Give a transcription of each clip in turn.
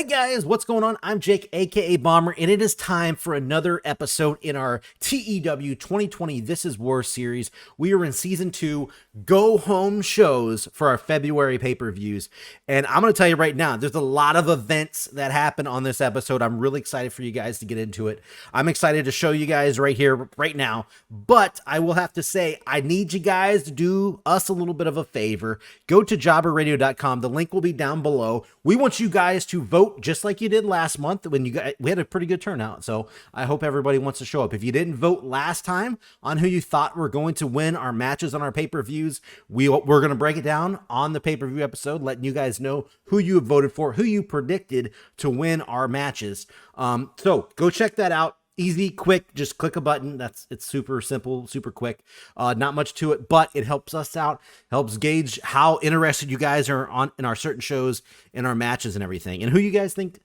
Guys, what's going on? I'm Jake, aka Bomber, and it is time for another episode in our TEW2020 This Is War series. We are in season 2, go home shows for our February pay-per-views. And I'm going to tell you right now, there's a lot of events that happen on this episode. I'm really excited for you guys to get into it. I'm excited to show you guys right here, right now. But I will have to say, I need you guys to do us a little bit of a favor. Go to jobberradio.com. The link will be down below. We want you guys to vote just like you did last month when we had a pretty good turnout. So I hope everybody wants to show up. If you didn't vote last time on who you thought were going to win our matches on our pay-per-views, we're going to break it down on the pay-per-view episode, letting you guys know who you voted for, who you predicted to win our matches. So go check that out. Easy, quick, just click a button. It's super simple, super quick. Not much to it, but it helps us out, helps gauge how interested you guys are in our certain shows, in our matches and everything, and who you guys think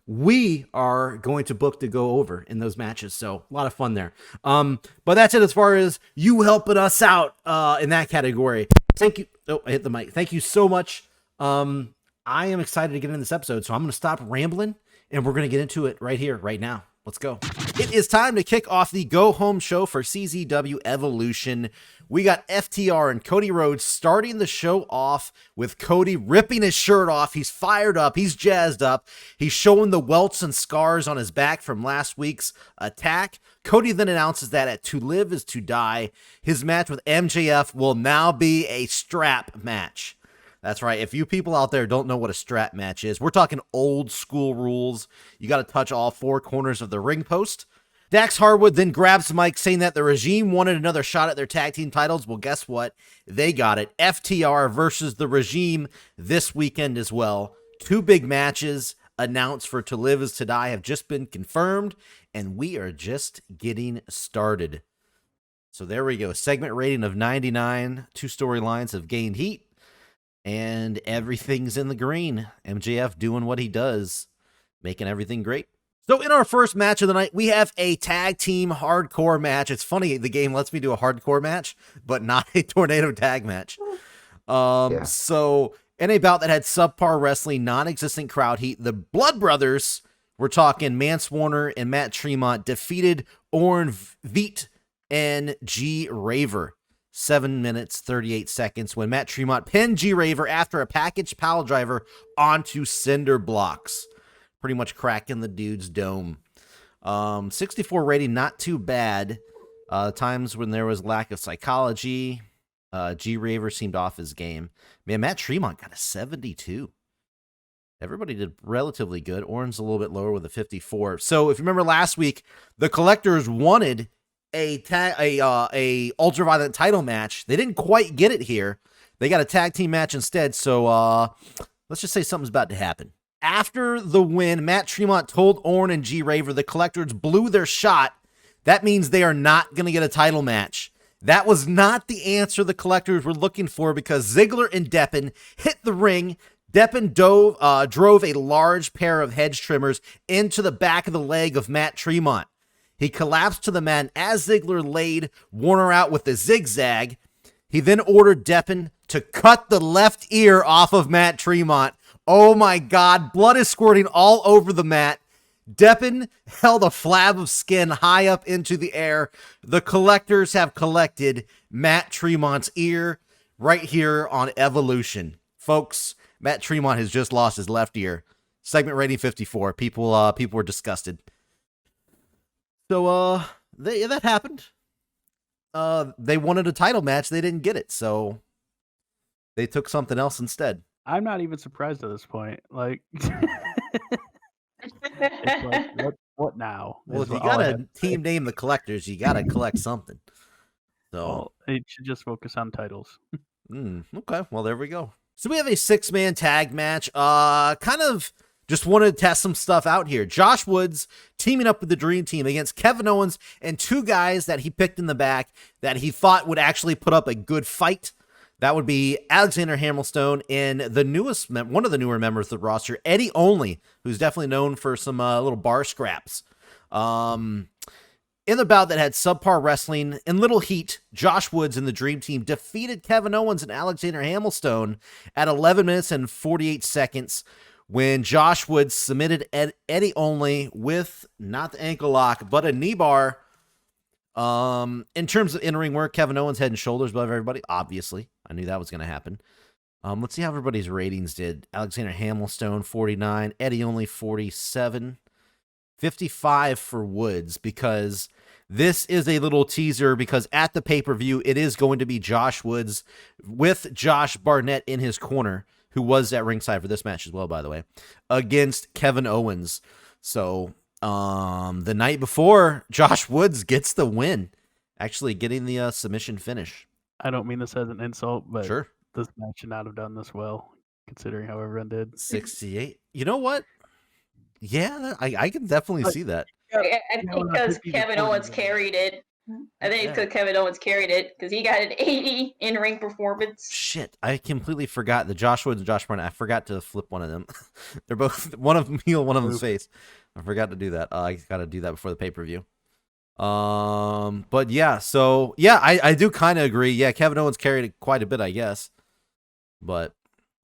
we are going to book to go over in those matches. So a lot of fun there. But that's it as far as you helping us out in that category. Thank you. Oh, I hit the mic. Thank you so much. I am excited to get into this episode, so I'm going to stop rambling, and we're going to get into it right here, right now. Let's go. It is time to kick off the go-home show for CZW Evolution. We got FTR and Cody Rhodes starting the show off with Cody ripping his shirt off. He's fired up. He's jazzed up. He's showing the welts and scars on his back from last week's attack. Cody then announces that at To Live Is To Die, his match with MJF will now be a strap match. That's right. If you people out there don't know what a strap match is, we're talking old school rules. You got to touch all four corners of the ring post. Dax Harwood then grabs the mic saying that the Regime wanted another shot at their tag team titles. Well, guess what? They got it. FTR versus the Regime this weekend as well. Two big matches announced for To Live Is To Die have just been confirmed, and we are just getting started. So there we go. Segment rating of 99. Two storylines have gained heat. And everything's in the green. MJF doing what he does, making everything great. So in our first match of the night, we have a tag team hardcore match. It's funny, the game lets me do a hardcore match, but not a tornado tag match. So in a bout that had subpar wrestling, non-existent crowd heat, the Blood Brothers, we're talking Mance Warner and Matt Tremont, defeated Orrin Veet and G Raver. 7 minutes, 38 seconds when Matt Tremont pinned G Raver after a package pile driver onto cinder blocks. Pretty much cracking the dude's dome. 64 rating, not too bad. Times when there was lack of psychology. G Raver seemed off his game. Man, Matt Tremont got a 72. Everybody did relatively good. Orrin's a little bit lower with a 54. So if you remember last week, the Collectors wanted a ultraviolet title match. They didn't quite get it here. They got a tag team match instead. So let's just say something's about to happen. After the win, Matt Tremont told Orrin and G Raver the Collectors blew their shot. That means they are not going to get a title match. That was not the answer the Collectors were looking for because Ziggler and Deppen hit the ring. Deppen drove a large pair of hedge trimmers into the back of the leg of Matt Tremont. He collapsed to the mat as Ziggler laid Warner out with a zigzag. He then ordered Deppen to cut the left ear off of Matt Tremont. Oh my God, blood is squirting all over the mat. Deppen held a flab of skin high up into the air. The Collectors have collected Matt Tremont's ear right here on Evolution. Folks, Matt Tremont has just lost his left ear. Segment rating 54. People were disgusted. So, that happened. They wanted a title match. They didn't get it. So they took something else instead. I'm not even surprised at this point. Like, it's like what now? Well, if you got a team name the Collectors, you got to collect something. So well, it should just focus on titles. Okay. Well, there we go. So we have a 6-man tag match. Kind of just wanted to test some stuff out here. Josh Woods teaming up with the Dream Team against Kevin Owens and two guys that he picked in the back that he thought would actually put up a good fight. That would be Alexander Hamilstone and one of the newer members of the roster, Eddie Only, who's definitely known for some little bar scraps. In the bout that had subpar wrestling and little heat, Josh Woods and the Dream Team defeated Kevin Owens and Alexander Hamilstone at 11 minutes and 48 seconds when Josh Woods submitted Eddie only with not the ankle lock, but a knee bar. In terms of in-ring work, Kevin Owens head and shoulders above everybody. Obviously, I knew that was going to happen. Let's see how everybody's ratings did. Alexander Hamilstone, 49. Eddie only, 47. 55 for Woods, because this is a little teaser, because at the pay-per-view, it is going to be Josh Woods with Josh Barnett in his corner, who was at ringside for this match as well, by the way, against Kevin Owens. So the night before, Josh Woods gets the win, actually getting the submission finish. I don't mean this as an insult, but Sure. this match should not have done this well, considering how everyone did. 68. You know what? Yeah, I can definitely see that. I think because Kevin Owens carried it. I think because Kevin Owens carried it, because he got an 80 in-ring performance. Shit, I completely forgot the Josh Woods and Josh Barnett. I forgot to flip one of them. They're both, one of them heel, one of them's face. I forgot to do that. I got to do that before the pay-per-view. But yeah, so yeah, I do kind of agree. Yeah, Kevin Owens carried it quite a bit, I guess. But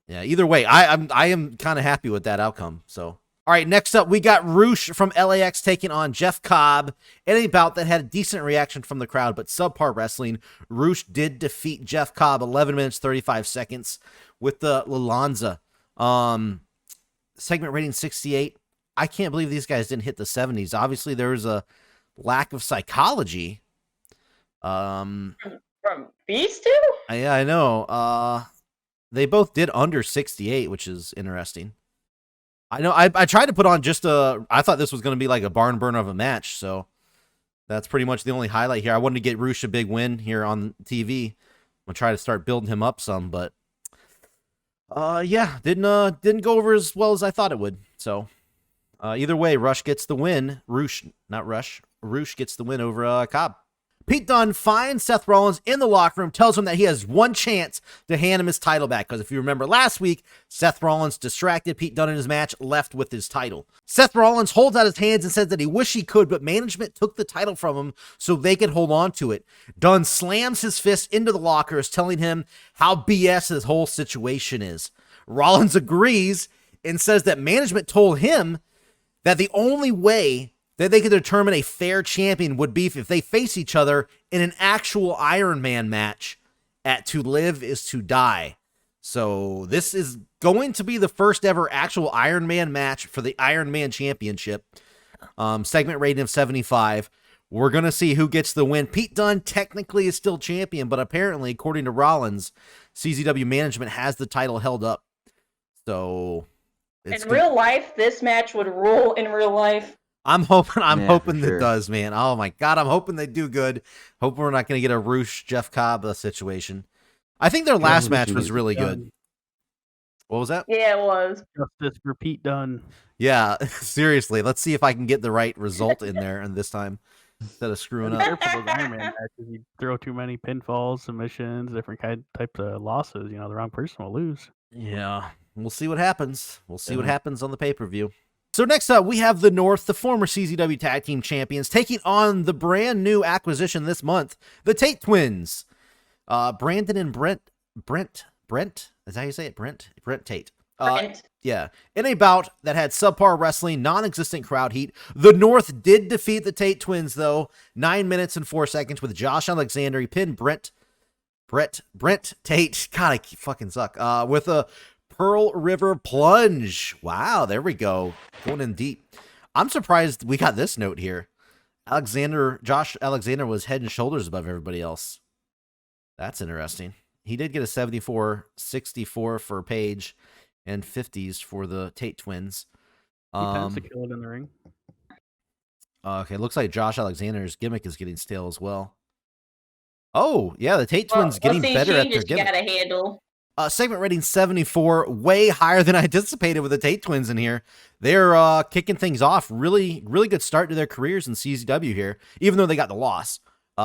yeah, either way, I am kind of happy with that outcome. So. All right, next up, we got Roosh from LAX taking on Jeff Cobb in a bout that had a decent reaction from the crowd, but subpar wrestling. Roosh did defeat Jeff Cobb 11 minutes, 35 seconds with the Lalanza. Segment rating 68. I can't believe these guys didn't hit the 70s. Obviously, there was a lack of psychology. From these two? Yeah, I know. They both did under 68, which is interesting. I know I tried to put on just I thought this was going to be like a barn burner of a match, so that's pretty much the only highlight here. I wanted to get Roosh a big win here on TV. I'm going to try to start building him up some, but yeah, didn't go over as well as I thought it would. So either way, Roosh gets the win. Roosh gets the win over Cobb. Pete Dunne finds Seth Rollins in the locker room, tells him that he has one chance to hand him his title back. Because if you remember last week, Seth Rollins distracted Pete Dunne in his match, left with his title. Seth Rollins holds out his hands and says that he wished he could, but management took the title from him so they could hold on to it. Dunne slams his fist into the lockers, telling him how BS this whole situation is. Rollins agrees and says that management told him that the only way that they could determine a fair champion would be if they face each other in an actual Iron Man match at To Live Is To Die. So this is going to be the first ever actual Iron Man match for the Iron Man Championship. Segment rating of 75. We're going to see who gets the win. Pete Dunne technically is still champion, but apparently, according to Rollins, CZW management has the title held up. So in real life, this match would rule in real life. I'm hoping that does, man. Oh my God, I'm hoping they do good. Hope we're not going to get a Roosh Jeff Cobb situation. I think their last match was really good. What was that? Yeah, it was. Justice for Pete Dunne. Yeah, seriously. Let's see if I can get the right result in there and this time instead of screwing up. Careful those Iron Man matches. You throw too many pinfalls, submissions, different types of losses. You know, the wrong person will lose. Yeah, we'll see what happens. We'll see what happens on the pay-per-view. So next up, we have the North, the former CZW Tag Team Champions, taking on the brand new acquisition this month, the Tate Twins. Brandon and Brent, is that how you say it? Brent Tate. Brent. Yeah. In a bout that had subpar wrestling, non-existent crowd heat, the North did defeat the Tate Twins, though, 9 minutes and 4 seconds with Josh Alexander. He pinned Brent Tate. God, I fucking suck. With a Pearl River Plunge. Wow, there we go. Going in deep. I'm surprised we got this note here. Josh Alexander was head and shoulders above everybody else. That's interesting. He did get a 74-64 for Page and 50s for the Tate Twins. He tends to kill it in the ring. Okay, looks like Josh Alexander's gimmick is getting stale as well. Oh, yeah, the Tate Twins getting better at their gimmick. Got a handle. Segment rating 74, way higher than I anticipated with the Tate Twins in here. They're kicking things off. Really, really good start to their careers in CZW here, even though they got the loss.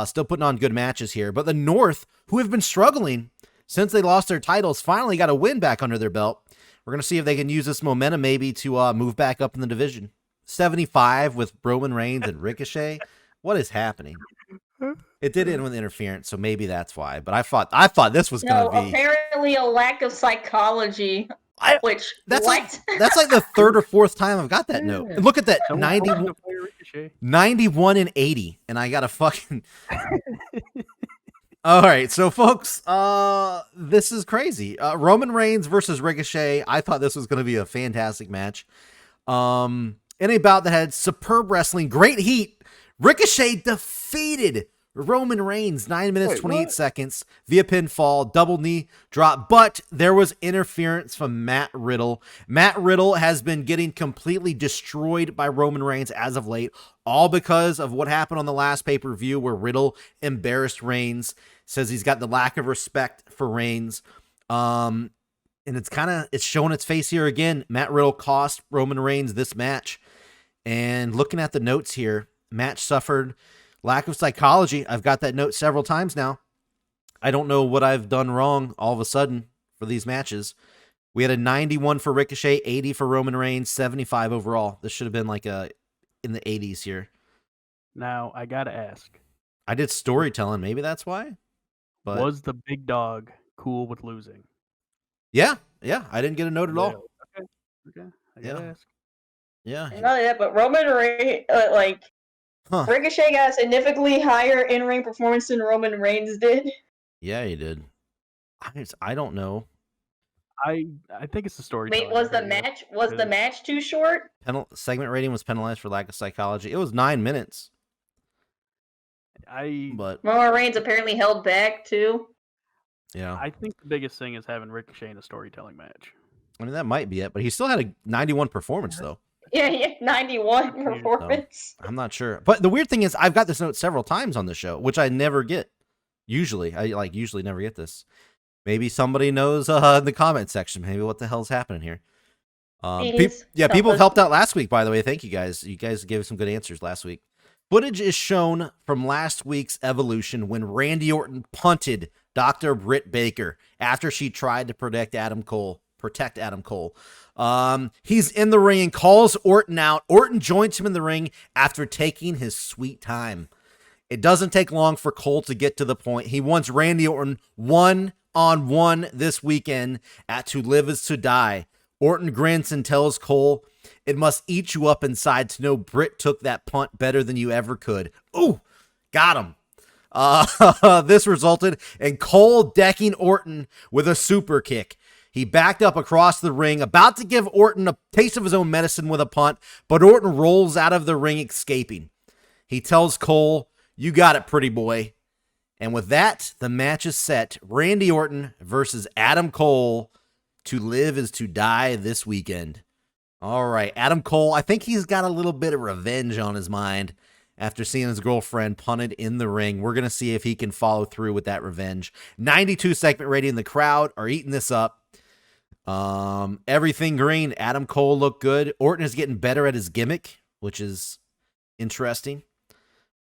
Still putting on good matches here. But the North, who have been struggling since they lost their titles, finally got a win back under their belt. We're going to see if they can use this momentum maybe to move back up in the division. 75 with Roman Reigns and Ricochet. What is happening? It did end with interference, so maybe that's why. But I thought this was going to be apparently a lack of psychology That's like the third or fourth time I've got that note. And look at that, 91 and 80, and I got a fucking. All right, so folks, this is crazy. Roman Reigns versus Ricochet. I thought this was going to be a fantastic match. In a bout that had superb wrestling, great heat, Ricochet defeated Roman Reigns 9 minutes 28 seconds via pinfall, double knee drop, but there was interference from Matt Riddle. Matt Riddle has been getting completely destroyed by Roman Reigns as of late, all because of what happened on the last pay-per-view where Riddle embarrassed Reigns, says he's got the lack of respect for Reigns. And it's showing its face here again. Matt Riddle cost Roman Reigns this match. And looking at the notes here, match suffered lack of psychology. I've got that note several times now. I don't know what I've done wrong all of a sudden for these matches. We had a 91 for Ricochet, 80 for Roman Reigns, 75 overall. This should have been like in the 80s here. Now, I got to ask. I did storytelling. Maybe that's why. But was the big dog cool with losing? Yeah. I didn't get a note at all. Okay. I got to ask. Yeah. Not that, but Roman Reigns, Ricochet got a significantly higher in-ring performance than Roman Reigns did. Yeah, he did. I don't know. I think it's the story. Wait, was the match too short? Segment rating was penalized for lack of psychology. It was 9 minutes. Roman Reigns apparently held back too. Yeah. I think the biggest thing is having Ricochet in a storytelling match. I mean, that might be it, but he still had a 91 performance though. Yeah, 91 performance. So, I'm not sure. But the weird thing is I've got this note several times on the show, which I never get. Usually. I usually never get this. Maybe somebody knows in the comment section. Maybe what the hell's happening here. People have helped out last week, by the way. Thank you guys. You guys gave some good answers last week. Footage is shown from last week's Evolution when Randy Orton punted Dr. Britt Baker after she tried to protect Adam Cole. He's in the ring and calls Orton out. Orton joins him in the ring after taking his sweet time. It doesn't take long for Cole to get to the point. He wants Randy Orton one-on-one this weekend at To Live Is To Die. Orton grins and tells Cole, "It must eat you up inside to know Britt took that punt better than you ever could." Ooh, got him. This resulted in Cole decking Orton with a super kick. He backed up across the ring, about to give Orton a taste of his own medicine with a punt, but Orton rolls out of the ring, escaping. He tells Cole, "You got it, pretty boy." And with that, the match is set. Randy Orton versus Adam Cole. To Live Is To Die this weekend. All right, Adam Cole, I think he's got a little bit of revenge on his mind after seeing his girlfriend punted in the ring. We're going to see if he can follow through with that revenge. 92 segment rating. The crowd are eating this up. Everything green. Adam Cole looked good. Orton is getting better at his gimmick, which is interesting.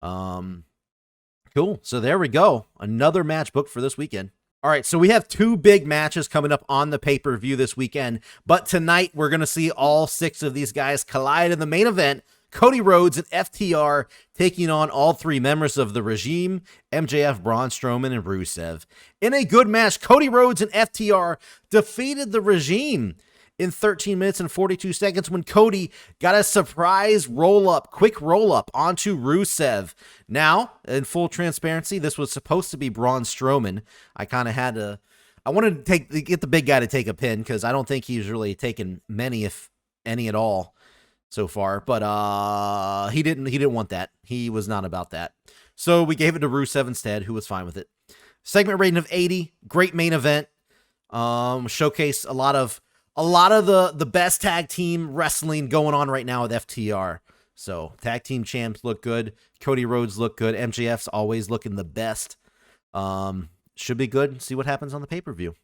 Cool. So there we go. Another match booked for this weekend. All right, so we have two big matches coming up on the pay-per-view this weekend, but tonight we're going to see all 6 of these guys collide in the main event. Cody Rhodes and FTR taking on all 3 members of the Regime, MJF, Braun Strowman, and Rusev. In a good match, Cody Rhodes and FTR defeated the Regime in 13 minutes and 42 seconds when Cody got a surprise quick roll-up onto Rusev. Now, in full transparency, this was supposed to be Braun Strowman. I wanted to get the big guy to take a pin because I don't think he's really taken many, if any at all, so far. But he didn't want that. He was not about that. So we gave it to Rusev instead, who was fine with it. Segment rating of 80. Great main event. Showcase a lot of the best tag team wrestling going on right now with FTR. So tag team champs look good. Cody Rhodes look good. MJF's always looking the best. Should be good. See what happens on the pay-per-view.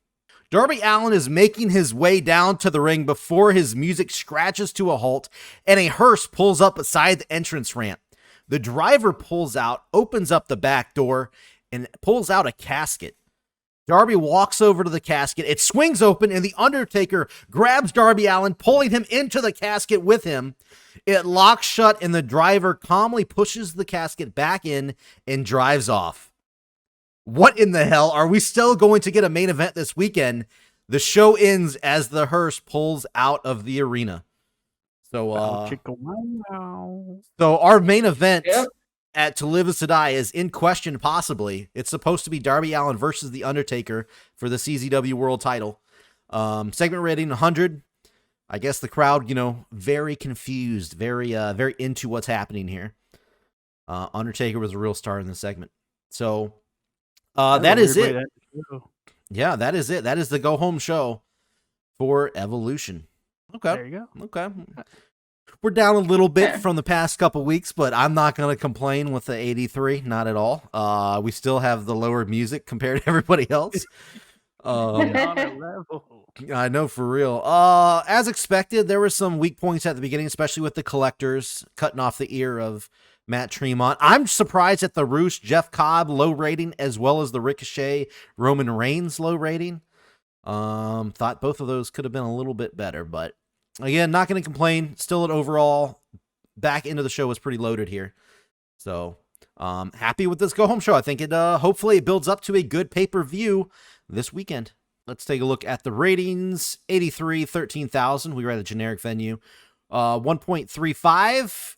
Darby Allin is making his way down to the ring before his music scratches to a halt and a hearse pulls up beside the entrance ramp. The driver pulls out, opens up the back door, and pulls out a casket. Darby walks over to the casket. It swings open, and The Undertaker grabs Darby Allin, pulling him into the casket with him. It locks shut, and the driver calmly pushes the casket back in and drives off. What in the hell? Are we still going to get a main event this weekend? The show ends as the hearse pulls out of the arena. So, so our main event at To Live Is To Die is in question, possibly. It's supposed to be Darby Allin versus The Undertaker for the CZW World title. Segment rating 100. I guess the crowd, very confused, very into what's happening here. Undertaker was a real star in the segment. So, that is it. Yeah, that is it. That is the go home show for Evolution. Okay. There you go. Okay. We're down a little bit from the past couple weeks, but I'm not going to complain with the 83. Not at all. We still have the lower music compared to everybody else. On a level. I know, for real. As expected, there were some weak points at the beginning, especially with the collectors cutting off the ear of Matt Tremont. I'm surprised at the Roost Jeff Cobb low rating, as well as the Ricochet Roman Reigns low rating. Thought both of those could have been a little bit better, but again, not going to complain. Still, an overall back end of the show was pretty loaded here. So, happy with this go home show. I think it hopefully it builds up to a good pay-per-view this weekend. Let's take a look at the ratings. 83, 13,000. We were at a generic venue. 1.35,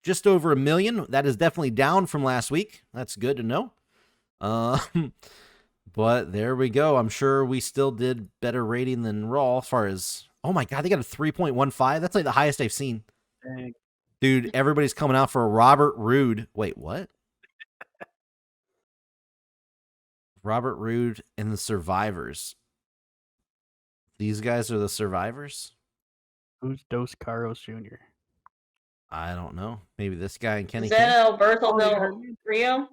just over 1 million. That is definitely down from last week. That's good to know. But there we go. I'm sure we still did better rating than Raw as far as, oh my God, they got a 3.15. That's like the highest I've seen. Dang. Dude, everybody's coming out for a Robert Roode. Wait, what? Robert Roode and the Survivors. These guys are the Survivors? Who's Dos Caros Jr.? I don't know. Maybe this guy and Kenny Is that King? Alberto Del Rio?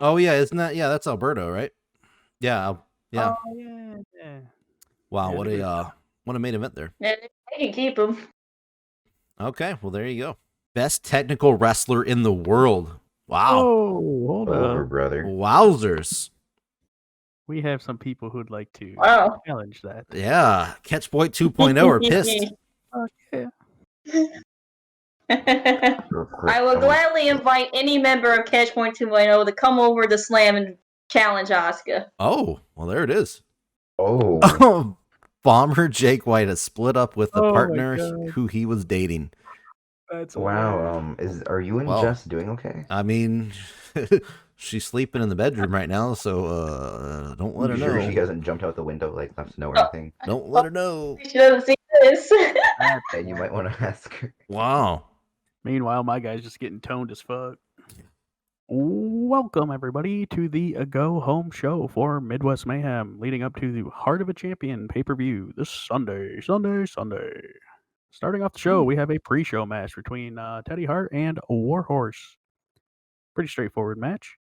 Oh, yeah, isn't that? Yeah, that's Alberto, right? Yeah, yeah. Oh, yeah. Wow, Yeah, what a main event there. Yeah, they can keep him. Okay, well, there you go. Best technical wrestler in the world. Wow. Oh, hold Over, up. brother. Wowzers. We have some people who'd like to Wow. challenge that. Yeah, Catchpoint 2.0 are pissed. Oh, yeah. I would gladly invite any member of Catchpoint 2.0 to come over to Slam and challenge Asuka. Oh, well, there it is. Oh. Bomber Jake White has split up with the Oh my partner God. who he was dating. That's Wow. Are you and Well, Jess doing okay? I mean, she's sleeping in the bedroom right now, so don't let her You sure know. she hasn't jumped out the window, like left to know or anything? Don't let her know. She doesn't see this. And you might want to ask her. Wow. Meanwhile, my guy's just getting toned as fuck. Welcome, everybody, to the Go Home Show for Midwest Mayhem, leading up to the Heart of a Champion pay-per-view this Sunday. Starting off the show, we have a pre-show match between Teddy Hart and Warhorse. Pretty straightforward match.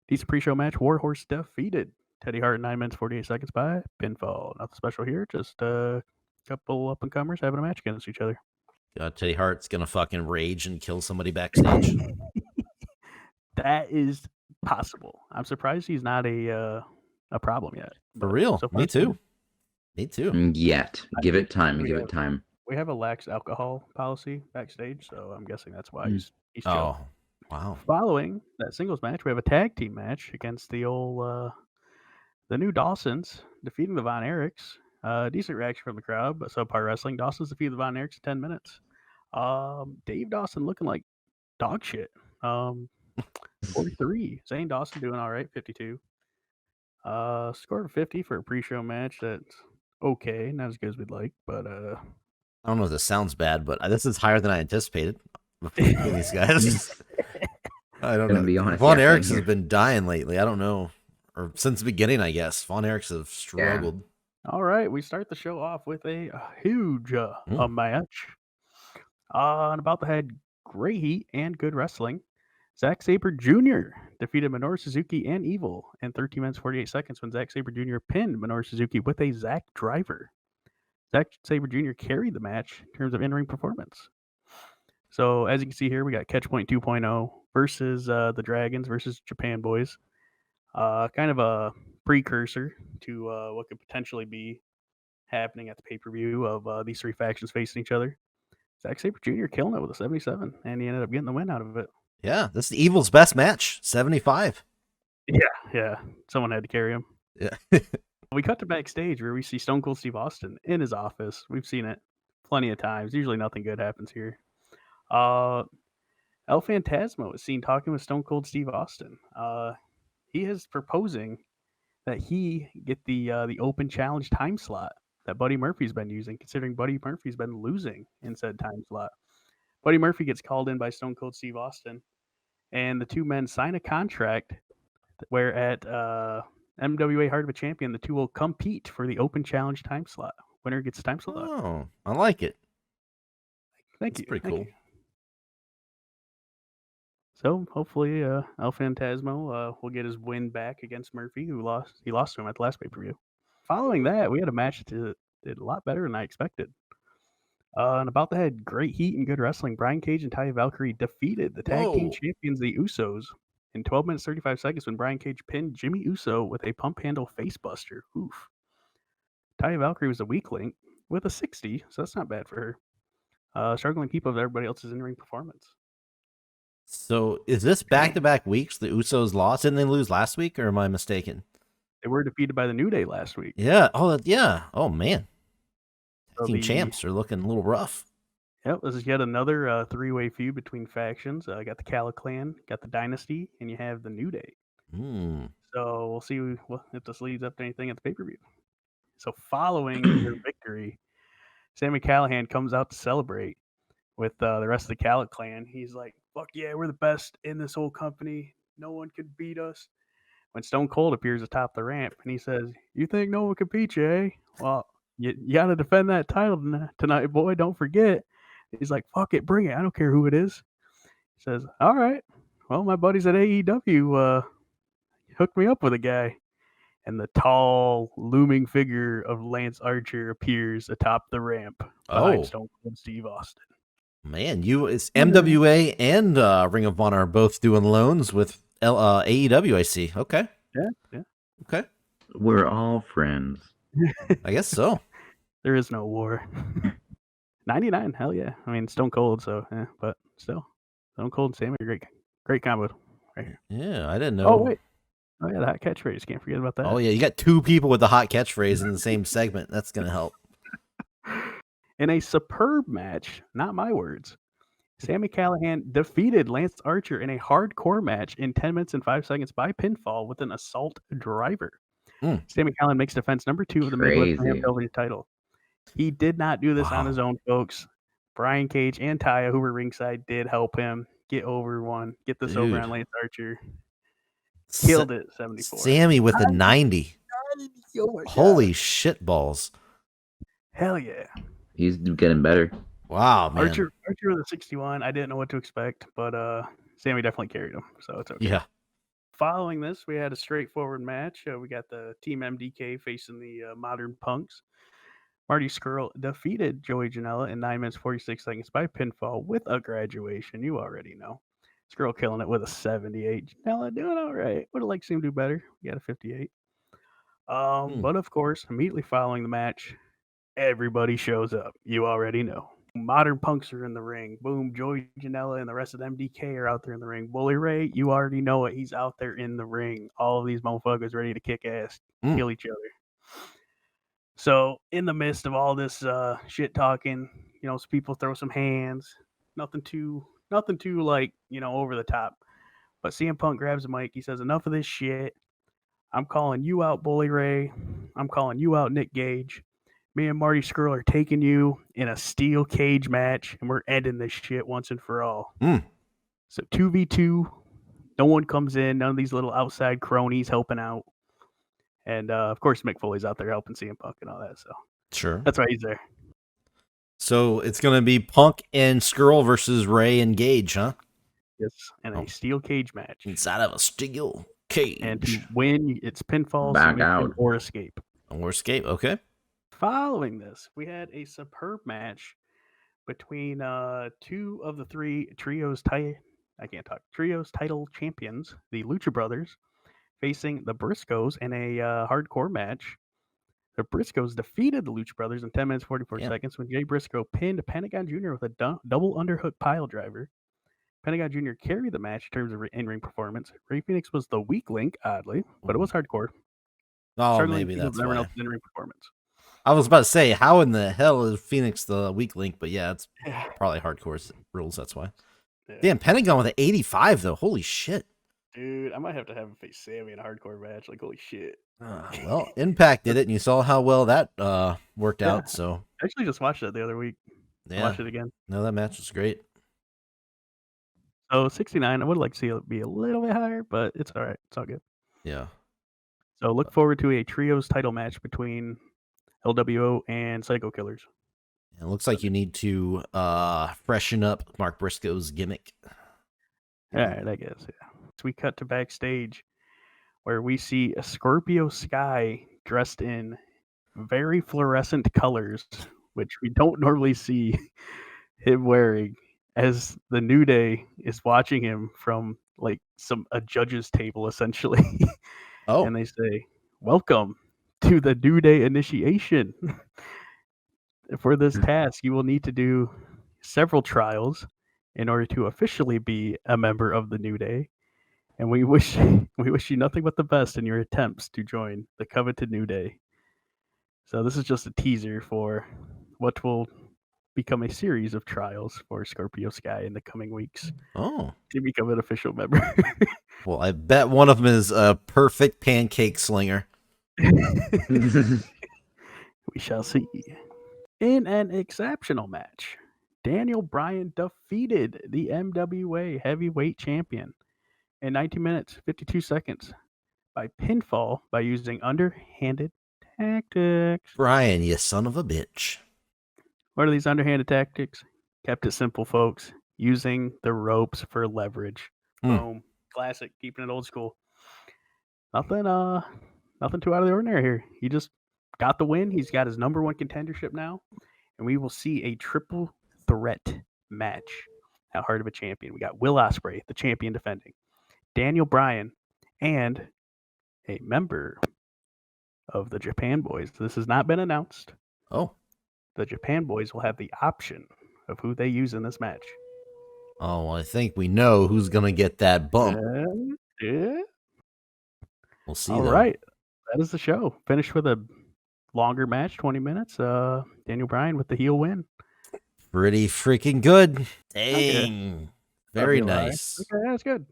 Decent pre-show match. Warhorse defeated Teddy Hart in 9 minutes 48 seconds by pinfall. Nothing special here. Just a couple up-and-comers having a match against each other. Teddy Hart's gonna fucking rage and kill somebody backstage. That is possible. I'm surprised he's not a problem yet. For but real. so far, Me so good. too. Me too. Yet. Give it time. We Give have- it time. We have a lax alcohol policy backstage, so I'm guessing that's why Mm. he's chill. Oh, wow. Following that singles match, we have a tag team match against the old the new Dawsons defeating the Von Erichs. Decent reaction from the crowd, but subpar wrestling. Dawson's defeated the Von Erichs in 10 minutes. Dave Dawson looking like dog shit. 43. Zane Dawson doing all right, 52. Scored a 50 for a pre-show match. That's okay, not as good as we'd like, but I don't know if this sounds bad, but this is higher than I anticipated between these guys. I don't Gonna know. be honest, Von yeah, Erichs same has here. been dying lately. I don't know. Or since the beginning, I guess. Von Erichs have struggled. all right, we start the show off with a huge Mm. match. And about the head, great heat and good wrestling. Zack Sabre Jr. defeated Minoru Suzuki and Evil in 13 minutes 48 seconds when Zack Sabre Jr. pinned Minoru Suzuki with a Zack driver. Zack Sabre Jr. carried the match in terms of in-ring performance. So as you can see here, we got Catchpoint 2.0 versus the Dragons versus Japan Boys. Kind of a precursor to what could potentially be happening at the pay-per-view of these three factions facing each other. Zack Sabre Jr. killing it with a 77, and he ended up getting the win out of it. Yeah, this is Evil's best match. 75. Yeah. Someone had to carry him. Yeah. We cut to backstage where we see Stone Cold Steve Austin in his office. We've seen it plenty of times. Usually nothing good happens here. El Phantasmo is seen talking with Stone Cold Steve Austin. He is proposing that he get the open challenge time slot that Buddy Murphy's been using, considering Buddy Murphy's been losing in said time slot. Buddy Murphy gets called in by Stone Cold Steve Austin, and the two men sign a contract where at MWA Heart of a Champion, the two will compete for the open challenge time slot. Winner gets the time slot. Oh, I like it. Thank you. Pretty Thank cool. you. So hopefully, El Phantasmo will get his win back against Murphy, who lost. He lost to him at the last pay-per-view. Following that, we had a match that did a lot better than I expected. And about the head, great heat and good wrestling. Brian Cage and Taya Valkyrie defeated the tag team champions, the Usos, in 12 minutes 35 seconds when Brian Cage pinned Jimmy Uso with a pump handle facebuster. Oof. Taya Valkyrie was a weak link with a 60, so that's not bad for her. Struggling keep up with everybody else's in-ring performance. So is this back-to-back weeks the Usos lost? Didn't they lose last week, or am I mistaken? They were defeated by the New Day last week. Yeah. Oh, yeah. Oh, man. So Team champs are looking a little rough. Yep, this is yet another three-way feud between factions. Got the Calla Clan, got the Dynasty, and you have the New Day. So we'll see if this leads up to anything at the pay-per-view. So following their victory, Sami Callihan comes out to celebrate with the rest of the Calla Clan. He's like, fuck yeah, we're the best in this whole company. No one can beat us. When Stone Cold appears atop the ramp, and he says, you think no one can beat you, eh? Well, you got to defend that title tonight, boy. Don't forget. He's like, fuck it, bring it. I don't care who it is. He says, all right. Well, my buddies at AEW hooked me up with a guy. And the tall, looming figure of Lance Archer appears atop the ramp behind Stone Cold Steve Austin. Man, it's MWA and Ring of Honor are both doing loans with AEW, I see. Okay. Yeah. Okay. We're all friends. I guess so. There is no war. 99, hell yeah. I mean, Stone Cold, so yeah, but still, Stone Cold and Sami, great combo right here. Yeah, I didn't know. Oh wait, oh yeah, that catchphrase. Can't forget about that. Oh yeah, you got two people with the hot catchphrase in the same segment. That's gonna help. In a superb match, not my words, Sami Callihan defeated Lance Archer in a hardcore match in 10 minutes and 5 seconds by pinfall with an assault driver. Sami Callihan makes defense number 2 of the Midwest Heavyweight title. He did not do this on his own, folks. Brian Cage and Taya, who were ringside, did help him get this over on Lance Archer. Killed it, 74. Sammy with a 90. Holy shit balls. Hell yeah. He's getting better. Wow, man. Archer with a 61. I didn't know what to expect, but Sammy definitely carried him, so it's okay. Yeah. Following this, we had a straightforward match. We got the Team MDK facing the Modern Punks. Marty Scurll defeated Joey Janela in 9 minutes 46 seconds by pinfall with a graduation. You already know. Scurll killing it with a 78. Janela doing all right. Would have liked to see him do better. We got a 58. But of course, immediately following the match, everybody shows up. You already know. Modern Punks are in the ring. Boom. Joey Janela and the rest of the MDK are out there in the ring. Bully Ray, you already know it. He's out there in the ring. All of these motherfuckers ready to kick ass, kill each other. So, in the midst of all this shit talking, some people throw some hands. Nothing too like, over the top. But CM Punk grabs the mic. He says, enough of this shit. I'm calling you out, Bully Ray. I'm calling you out, Nick Gage. Me and Marty Scurll are taking you in a steel cage match, and we're ending this shit once and for all. So 2v2. No one comes in. None of these little outside cronies helping out. And, of course, Mick Foley's out there helping CM Punk and all that. So sure. That's why he's there. So it's going to be Punk and Scurll versus Ray and Gage, huh? Yes, and a steel cage match. Inside of a steel cage. And to win, it's pinfall, back out, or escape. Or escape, okay. Following this, we had a superb match between two of the three trios title champions, the Lucha Brothers, facing the Briscoes in a hardcore match. The Briscoes defeated the Lucha Brothers in 10 minutes 44 seconds when Jay Briscoe pinned Pentagon Jr. with a double underhook pile driver. Pentagon Jr. carried the match in terms of in-ring performance. Ray Phoenix was the weak link, oddly, but it was hardcore. Oh, Struggling maybe because of that's everyone why. else's in-ring performance. I was about to say, how in the hell is Phoenix the weak link? But yeah, it's Yeah. probably hardcore rules. That's why. Yeah. Damn, Pentagon with an 85 though. Holy shit. Dude, I might have to have him face Sammy in a hardcore match. Like, holy shit. Well, Impact did it, and you saw how well that worked Yeah. out. So I actually just watched that the other week. yeah, I watched it again. No, that match was great. So 69, I would like to see it be a little bit higher, but it's all right. It's all good. Yeah. So look forward to a trios title match between LWO and Psycho Killers. It looks like you need to freshen up Mark Briscoe's gimmick. All right, I guess. Yeah. So we cut to backstage where we see a Scorpio Sky dressed in very fluorescent colors, which we don't normally see him wearing, as the New Day is watching him from like a judge's table, essentially. Oh, And they say, "Welcome to the New Day initiation. For this task, you will need to do several trials in order to officially be a member of the New Day. And we wish you nothing but the best in your attempts to join the coveted New Day." So this is just a teaser for what will become a series of trials for Scorpio Sky in the coming weeks oh. to become an official member. Well, I bet one of them is a perfect pancake slinger. We shall see. In an exceptional match, Daniel Bryan defeated the MWA Heavyweight Champion in 19 minutes, 52 seconds by pinfall by using underhanded tactics. Brian, you son of a bitch. What are these underhanded tactics? Kept it simple, folks. Using the ropes for leverage. Boom. Classic. Keeping it old school. Nothing too out of the ordinary here. He just got the win. He's got his number one contendership now. And we will see a triple threat match at Heart of a Champion. We got Will Ospreay, the champion defending, Daniel Bryan, and a member of the Japan Boys. This has not been announced. Oh. The Japan Boys will have the option of who they use in this match. Oh, well, I think we know who's going to get that bump. Yeah. We'll see. All though. right. That is the show. Finished with a longer match, 20 minutes. Daniel Bryan with the heel win. Pretty freaking good. Okay. Dang. Very nice. Okay, that's good.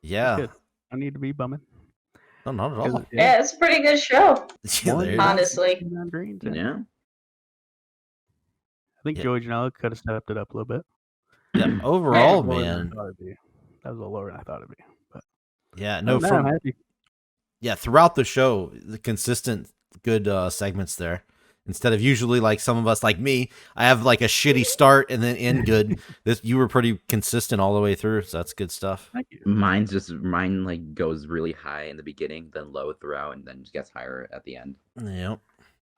Yeah. That's good. I need to be bumming. No, not at all. Yeah, it's a pretty good show. Yeah, there you go. Honestly. Yeah. I think Joey Janela could have stepped it up a little bit. Yeah, overall, Lower than I man. thought it'd be. That was a little lower than I thought it'd be. But Yeah, no, I'm happy. Yeah, throughout the show, the consistent good segments there. Instead of usually like some of us, like me, I have like a shitty start and then end good. You were pretty consistent all the way through, so that's good stuff. Thank you. Mine like goes really high in the beginning, then low throughout, and then just gets higher at the end. Yep.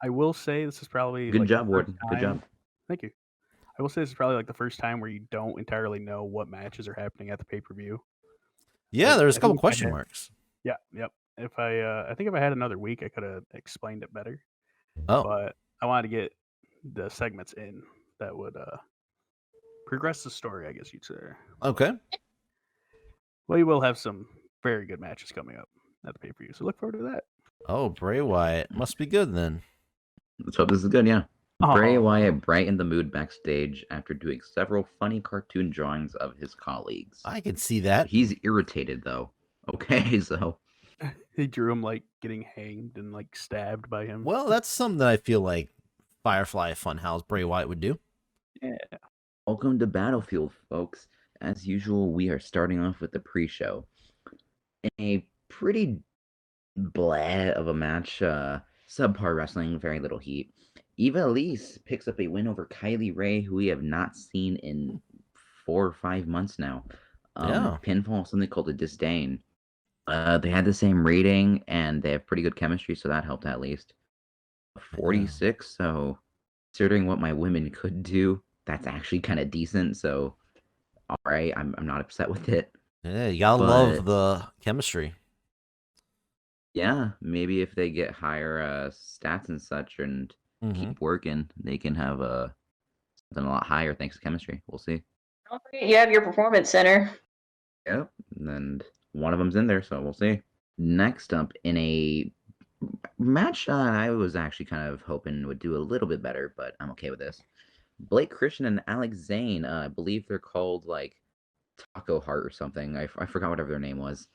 I will say this is probably Good like job, the first Warden. Good time- job. Thank you. I will say this is probably like the first time where you don't entirely know what matches are happening at the pay-per-view. Yeah, Like, there's a I couple think question marks. Yeah, yep. If I think if I had another week, I could have explained it better. Oh, But I wanted to get the segments in that would progress the story, I guess you'd say. okay. Well, you will have some very good matches coming up at the pay-per-view, so look forward to that. Oh, Bray Wyatt must be good then. Let's hope this is good, yeah. Bray Oh. Wyatt brightened the mood backstage after doing several funny cartoon drawings of his colleagues. I can see that. He's irritated, though. Okay, so... He drew him like getting hanged and like stabbed by him. Well, that's something that I feel like Firefly Funhouse Bray Wyatt would do. Yeah. Welcome to Battlefield, folks. As usual, we are starting off with the pre-show. In a pretty blah of a match, subpar wrestling, very little heat. Eva Elise picks up a win over Kylie Ray, who we have not seen in 4 or 5 months now. Yeah. Pinfall, something called a disdain. They had the same rating, and they have pretty good chemistry, so that helped at least. 46, so considering what my women could do, that's actually kind of decent, so all right, I'm not upset with it. Yeah, you gotta love the chemistry. Yeah, maybe if they get higher stats and such and keep working, they can have something a lot higher thanks to chemistry. We'll see. Don't forget you have your performance center. Yep, and one of them's in there, so we'll see. Next up, in a Match I was actually kind of hoping would do a little bit better, but I'm okay with this. Blake Christian and Alex Zane, I believe they're called like Taco Heart or something. I forgot whatever their name was.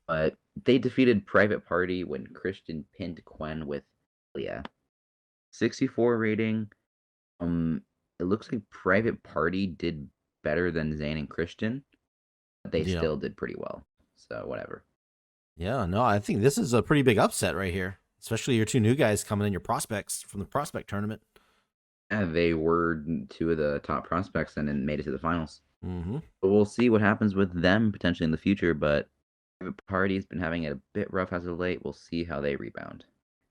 But they defeated Private Party when Christian pinned Quen with Leah. 64 rating. It looks like Private Party did better than Zane and Christian, but they still did pretty well. So whatever. Yeah, no, I think this is a pretty big upset right here, especially your two new guys coming in, your prospects from the prospect tournament. Yeah, they were two of the top prospects and then made it to the finals. Mm-hmm. But we'll see what happens with them potentially in the future, but Private Party's been having it a bit rough as of late. We'll see how they rebound.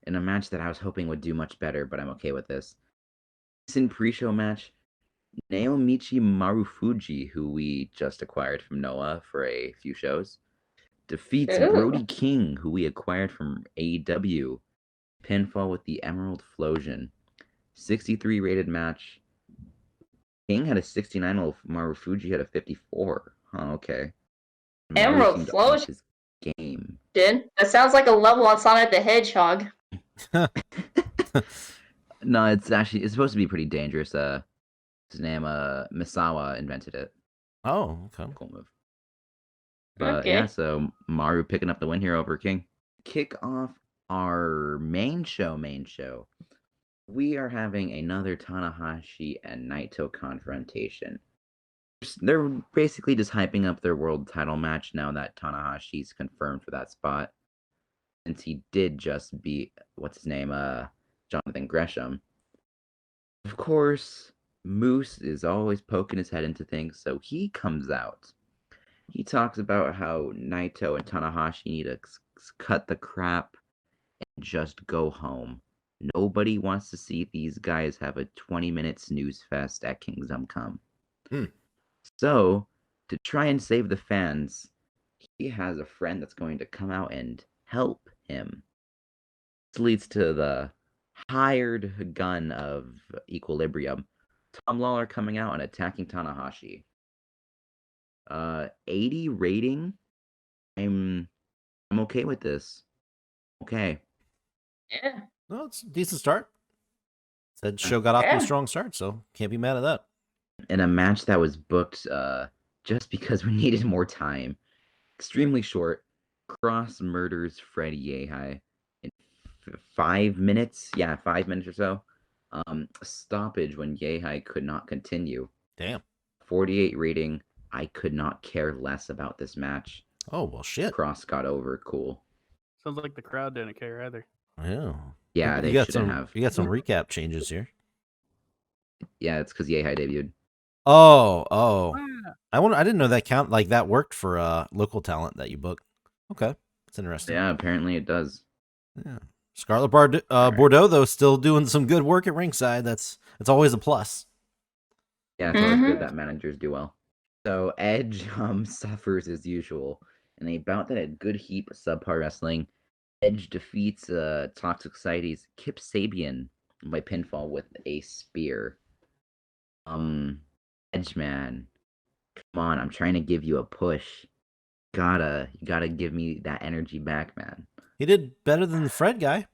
In a match that I was hoping would do much better, but I'm okay with this. Recent pre-show match, Naomichi Marufuji, who we just acquired from Noah for a few shows, defeats Brody King, who we acquired from AEW. Pinfall with the Emerald Flosion. 63 rated match. King had a 69, while Marufuji had a 54. Oh, okay. Emerald Flosion. His game. That sounds like a level on Sonic the Hedgehog. No, it's supposed to be pretty dangerous. His name Misawa invented it. Oh, okay. Cool move. But yeah, so Maru picking up the win here over King. Kick off our main show. We are having another Tanahashi and Naito confrontation. They're basically just hyping up their world title match now that Tanahashi's confirmed for that spot. Since he did just beat, what's his name, Jonathan Gresham. Of course, Moose is always poking his head into things, so he comes out. He talks about how Naito and Tanahashi need to cut the crap and just go home. Nobody wants to see these guys have a 20-minute snooze fest at Kingdom Come. So, to try and save the fans, he has a friend that's going to come out and help him. This leads to the hired gun of Equilibrium, Tom Lawler, coming out and attacking Tanahashi. 80 rating. I'm okay with this. Okay. Yeah. Well, it's a decent start. That show got off to a strong start, so can't be mad at that. In a match that was booked just because we needed more time. Extremely short. Cross murders Fred Yehai in 5 minutes. Yeah, 5 minutes or so. Stoppage when Yehai could not continue. Damn. 48 rating. I could not care less about this match. Oh, well, shit. Cross got over. Cool. Sounds like the crowd didn't care either. Yeah. Yeah, they shouldn't have. You got some recap changes here. Yeah, it's because Yehai debuted. Oh. I didn't know that count, like, that worked for local talent that you booked. Okay. That's interesting. Yeah, apparently it does. Yeah. Scarlett Bordeaux, though, still doing some good work at ringside. That's always a plus. Yeah, it's always good that managers do well. So Edge suffers as usual in a bout that had good heat but subpar wrestling. Edge defeats Toxic Society's Kip Sabian by pinfall with a spear. Edge man, come on! I'm trying to give you a push. You gotta give me that energy back, man. He did better than the Fred guy.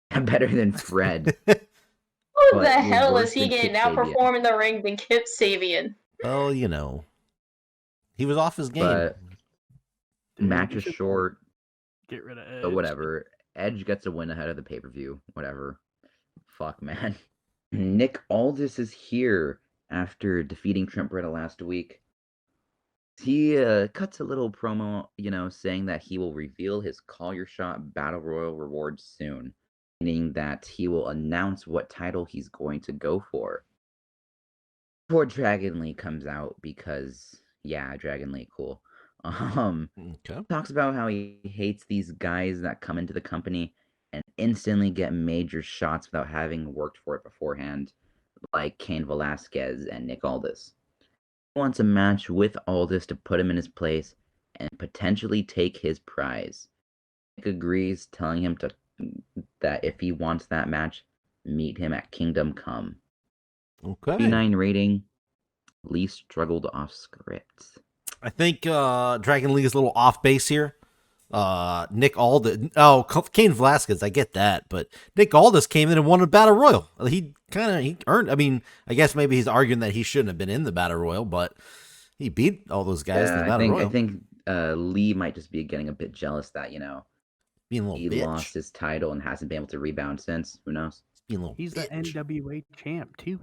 Better than Fred. Who the hell is he getting outperform in the ring than Kip Sabian? Well, he was off his game. But match is short. Get rid of Edge. But whatever. Edge gets a win ahead of the pay-per-view. Whatever. Fuck, man. Nick Aldis is here after defeating Trent Beretta last week. He cuts a little promo, saying that he will reveal his Call Your Shot Battle Royal reward soon, meaning that he will announce what title he's going to go for. Before Dragon Lee comes out, because, yeah, Dragon Lee, cool. Okay. Talks about how he hates these guys that come into the company and instantly get major shots without having worked for it beforehand, like Cain Velasquez and Nick Aldis. He wants a match with Aldis to put him in his place and potentially take his prize. Nick agrees, telling him that if he wants that match, meet him at Kingdom Come. Okay. 39 rating. Lee struggled off script. I think Dragon Lee is a little off base here. Nick Aldis. Oh, Cain Velasquez. I get that, but Nick Aldis came in and won a battle royal. He earned. I mean, I guess maybe he's arguing that he shouldn't have been in the battle royal, but he beat all those guys in the battle royal. I think Lee might just be getting a bit jealous that being a little he bitch. lost his title and hasn't been able to rebound since. Who knows? Being a little He's bitch. the NWA champ too.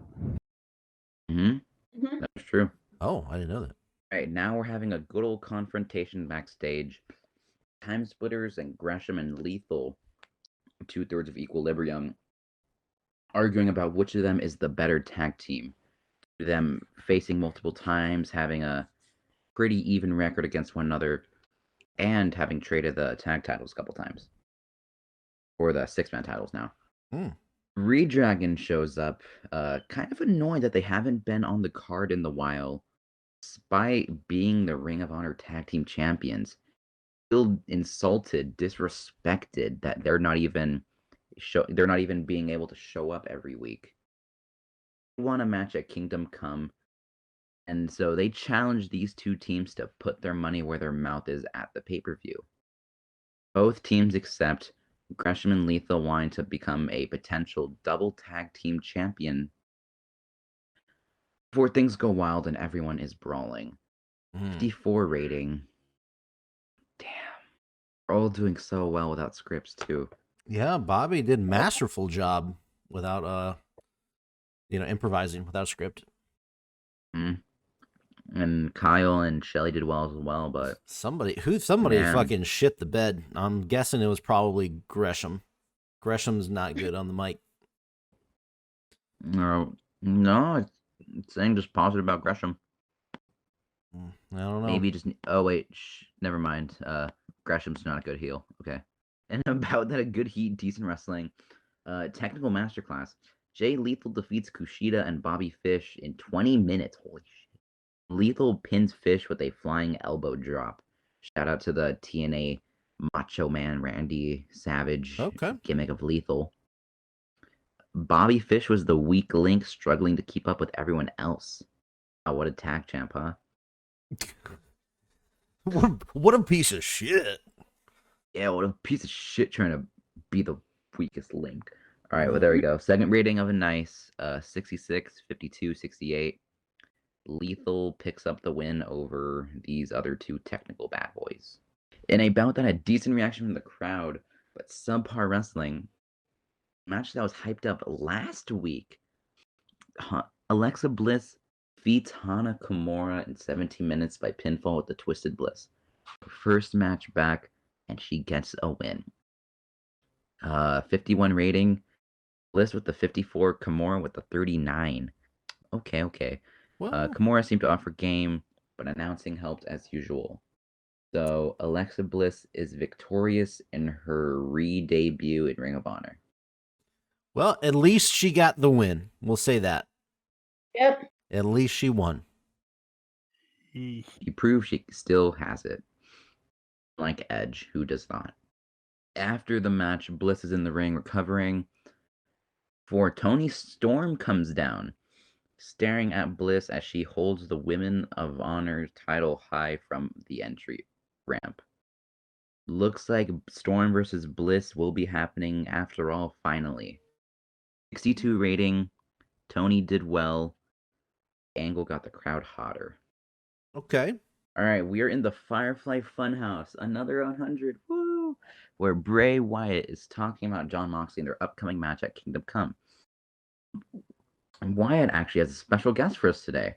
That's true. Oh, I didn't know that. All right, now we're having a good old confrontation backstage. Time Splitters and Gresham and Lethal, 2/3 of Equilibrium, arguing about which of them is the better tag team. Them facing multiple times, having a pretty even record against one another, and having traded the tag titles a couple times. Or the 6-man titles now. Redragon shows up, kind of annoyed that they haven't been on the card in the while, despite being the Ring of Honor Tag Team Champions. Still insulted, disrespected that they're not even being able to show up every week. They won a match at Kingdom Come, and so they challenged these two teams to put their money where their mouth is at the pay-per-view. Both teams accept. Gresham and Lethal wanting to become a potential double tag team champion before things go wild and everyone is brawling. 54 rating. Damn. We're all doing so well without scripts too. Yeah, Bobby did a masterful job without improvising without a script. And Kyle and Shelly did well as well, but somebody fucking shit the bed. I'm guessing it was probably Gresham. Gresham's not good on the mic. No, it's saying just positive about Gresham. I don't know. Maybe just never mind. Gresham's not a good heel. Okay. And about that, a good heat, decent wrestling. Technical masterclass. Jay Lethal defeats Kushida and Bobby Fish in 20 minutes. Holy shit. Lethal pins Fish with a flying elbow drop. Shout out to the TNA Macho Man Randy Savage gimmick of Lethal. Bobby Fish was the weak link, struggling to keep up with everyone else. Oh, what a tag champ, huh? What a piece of shit. Yeah, what a piece of shit trying to be the weakest link. All right, well, there we go. Second rating of a nice 66, 52, 68. Lethal picks up the win over these other two technical bad boys. In a bout that had decent reaction from the crowd, but subpar wrestling, a match that was hyped up last week. Alexa Bliss defeats Hana Kimura in 17 minutes by pinfall with the Twisted Bliss. First match back, and she gets a win. 51 rating. Bliss with the 54, Kimura with the 39. Okay. Kimura seemed to offer game, but announcing helped as usual. So Alexa Bliss is victorious in her re-debut in Ring of Honor. Well, at least she got the win. We'll say that. Yep. At least she won. She proved she still has it. Like Edge, who does not. After the match, Bliss is in the ring recovering. For Toni Storm comes down, staring at Bliss as she holds the Women of Honor title high from the entry ramp. Looks like Storm versus Bliss will be happening after all, finally. 62 rating. Toni did well. Angle got the crowd hotter. Okay. All right, we are in the Firefly Funhouse, another 100, woo! Where Bray Wyatt is talking about Jon Moxley and their upcoming match at Kingdom Come. And Wyatt actually has a special guest for us today,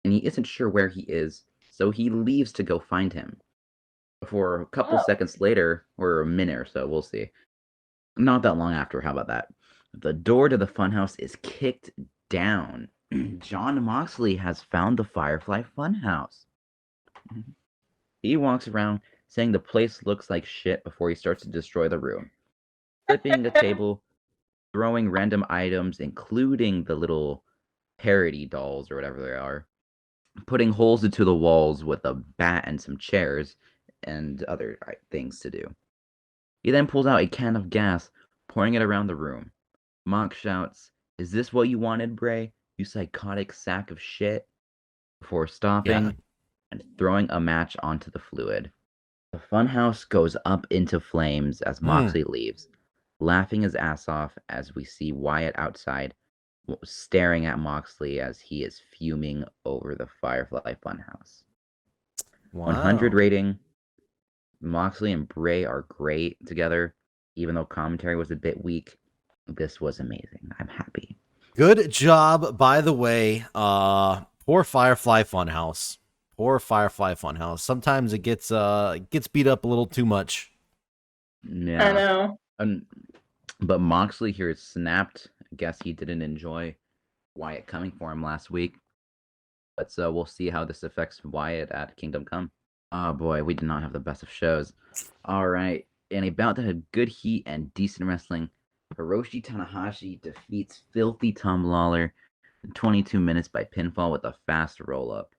and he isn't sure where he is, so he leaves to go find him. For a couple seconds later, or a minute or so, we'll see. Not that long after, how about that? The door to the Funhouse is kicked down. Jon Moxley has found the Firefly Funhouse. He walks around saying the place looks like shit before he starts to destroy the room. Flipping the table, throwing random items, including the little parody dolls or whatever they are, putting holes into the walls with a bat and some chairs and other things to do. He then pulls out a can of gas, pouring it around the room. Mox shouts, "Is this what you wanted, Bray? You psychotic sack of shit?" Before stopping and throwing a match onto the fluid. The funhouse goes up into flames as Moxley leaves, laughing his ass off as we see Wyatt outside, staring at Moxley as he is fuming over the Firefly funhouse. Wow. 100 rating. Moxley and Bray are great together, even though commentary was a bit weak. This was amazing. I'm happy. Good job, by the way. Poor Firefly Funhouse. Poor Firefly Funhouse. Sometimes it gets beat up a little too much. Yeah. I know. But Moxley here snapped. I guess he didn't enjoy Wyatt coming for him last week. But so we'll see how this affects Wyatt at Kingdom Come. Oh boy, we did not have the best of shows. All right. In a bout that had good heat and decent wrestling, Hiroshi Tanahashi defeats Filthy Tom Lawler in 22 minutes by pinfall with a fast roll-up.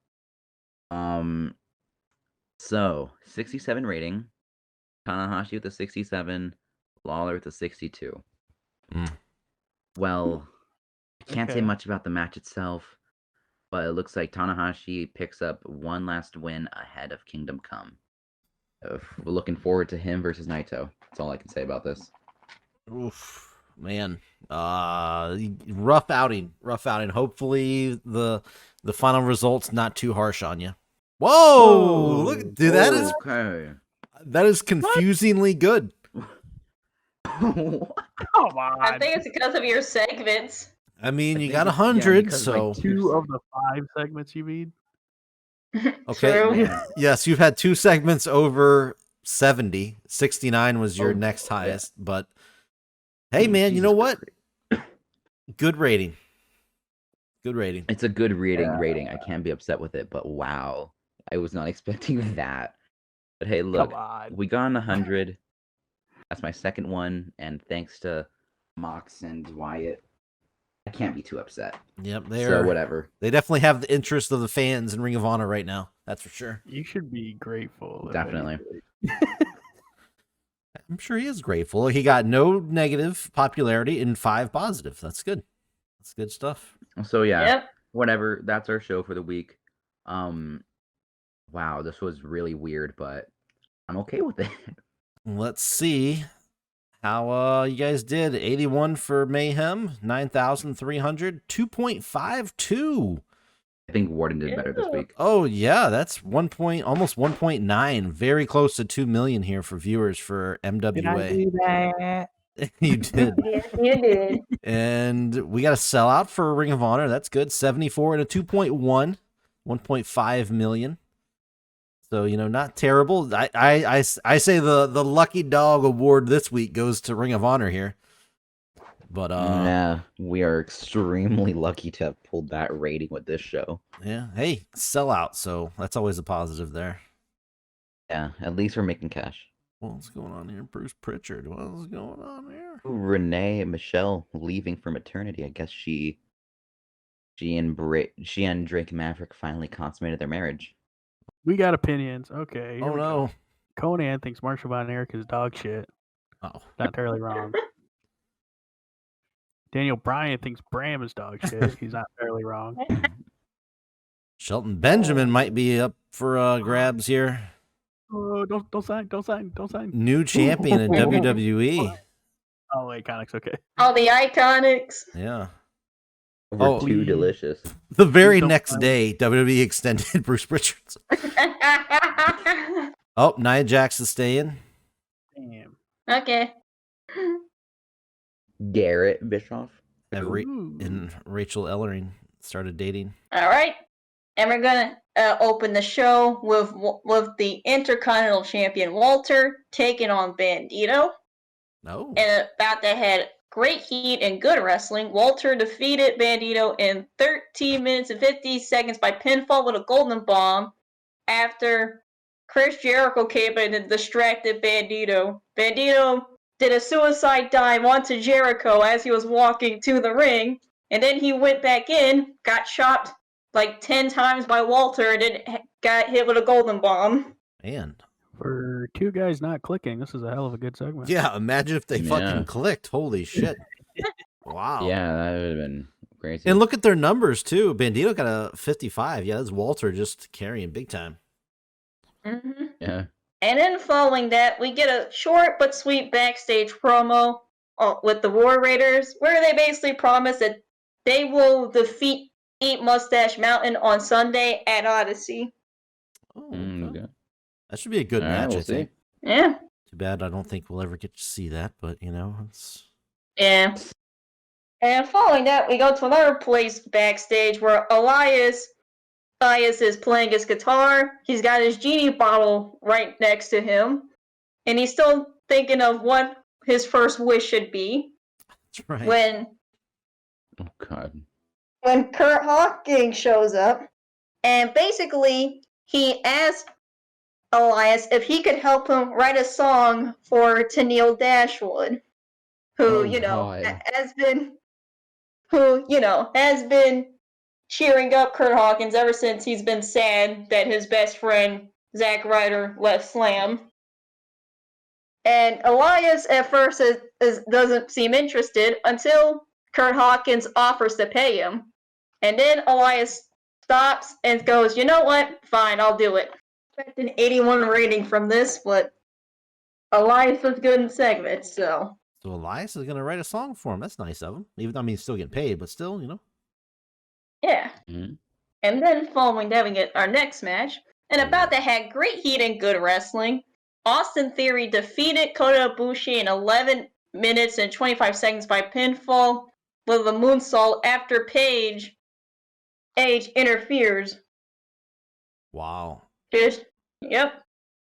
So 67 rating, Tanahashi with a 67, Lawler with a 62. Well, I can't say much about the match itself, but it looks like Tanahashi picks up one last win ahead of Kingdom Come. We're looking forward to him versus Naito. That's all I can say about this. Oof, man. Rough outing. Hopefully the final result's not too harsh on you. Whoa! Look, dude, that is confusingly good. Come on. I think it's because of your segments. I mean, you got 100, so like 2 of the 5 segments you mean? okay. True. Yes, you've had 2 segments over 70. 69 was your next highest, but hey, man, you know what? Good rating. Good rating. It's a good rating. I can't be upset with it, but wow, I was not expecting that. But hey, look, we got 100. That's my second one, and thanks to Mox and Wyatt, I can't be too upset. Yep, so whatever. They definitely have the interest of the fans in Ring of Honor right now. That's for sure. You should be grateful. Definitely. I'm sure he is grateful. He got no negative popularity and 5 positive. That's good. That's good stuff. So yeah, whatever. That's our show for the week. Wow, this was really weird, but I'm okay with it. Let's see how you guys did. 81 for Mayhem, 9,300, 2.52. I think Warden did better this week. Oh yeah, that's almost 1.9. Very close to 2 million here for viewers for MWA. Did I do that? You did. Yes, you did. And we got a sellout for Ring of Honor. That's good. 74 and a 2.1, 1.5 million. So, not terrible. I say the lucky dog award this week goes to Ring of Honor here. But yeah, we are extremely lucky to have pulled that rating with this show. Yeah, hey, sellout, so that's always a positive there. Yeah, at least we're making cash. What's going on here? Bruce Pritchard, what's going on here? Renee and Michelle leaving for maternity. I guess she and Drake Maverick finally consummated their marriage. We got opinions. Okay. Oh no. Conan thinks Marshall Von Erich is dog shit. Oh. Not terribly wrong. Daniel Bryan thinks Bram is dog shit. He's not fairly wrong. Shelton Benjamin might be up for grabs here. Oh, don't sign. New champion in WWE. Oh, Iconics, okay. Oh, the Iconics. Yeah. Too delicious. The very next day, WWE extended Bruce Pritchard's. Oh, Nia Jax is staying. Damn. Okay. Garrett Bischoff And Rachel Ellering started dating. All right. And we're going to open the show with the Intercontinental Champion Walter taking on Bandito. No. And about that had great heat and good wrestling. Walter defeated Bandito in 13 minutes and 50 seconds by pinfall with a golden bomb after Chris Jericho came in and distracted Bandito. Bandito did a suicide dive onto Jericho as he was walking to the ring, and then he went back in, got shot like 10 times by Walter, and then got hit with a golden bomb. Man. For 2 guys not clicking, this is a hell of a good segment. Yeah, imagine if they fucking clicked. Holy shit. Wow. Yeah, that would have been crazy. And look at their numbers, too. Bandito got a 55. Yeah, that's Walter just carrying big time. Mm-hmm. Yeah. And then following that, we get a short but sweet backstage promo with the War Raiders, where they basically promise that they will defeat Mustache Mountain on Sunday at Odyssey. Oh, Okay. that should be a good All right, match, we'll I think. see. Yeah. Too bad I don't think we'll ever get to see that, but it's. Yeah. And following that, we go to another place backstage where Elias is playing his guitar. He's got his genie bottle right next to him. And he's still thinking of what his first wish should be. That's right. Oh, God. When Kurt Hawkins shows up, and basically he asked Elias if he could help him write a song for Tennille Dashwood, who, God. has been cheering up Kurt Hawkins ever since he's been sad that his best friend, Zack Ryder, left Slam. And Elias at first doesn't seem interested until Kurt Hawkins offers to pay him. And then Elias stops and goes, you know what? Fine, I'll do it. I expect an 81 rating from this, but Elias was good in segments, so. So Elias is going to write a song for him. That's nice of him. Even though, he's still getting paid, but still, Yeah. Mm-hmm. And then following that, we get our next match. And about that had great heat and good wrestling. Austin Theory defeated Kota Ibushi in 11 minutes and 25 seconds by pinfall with a moonsault after Paige interferes. Wow. Yep.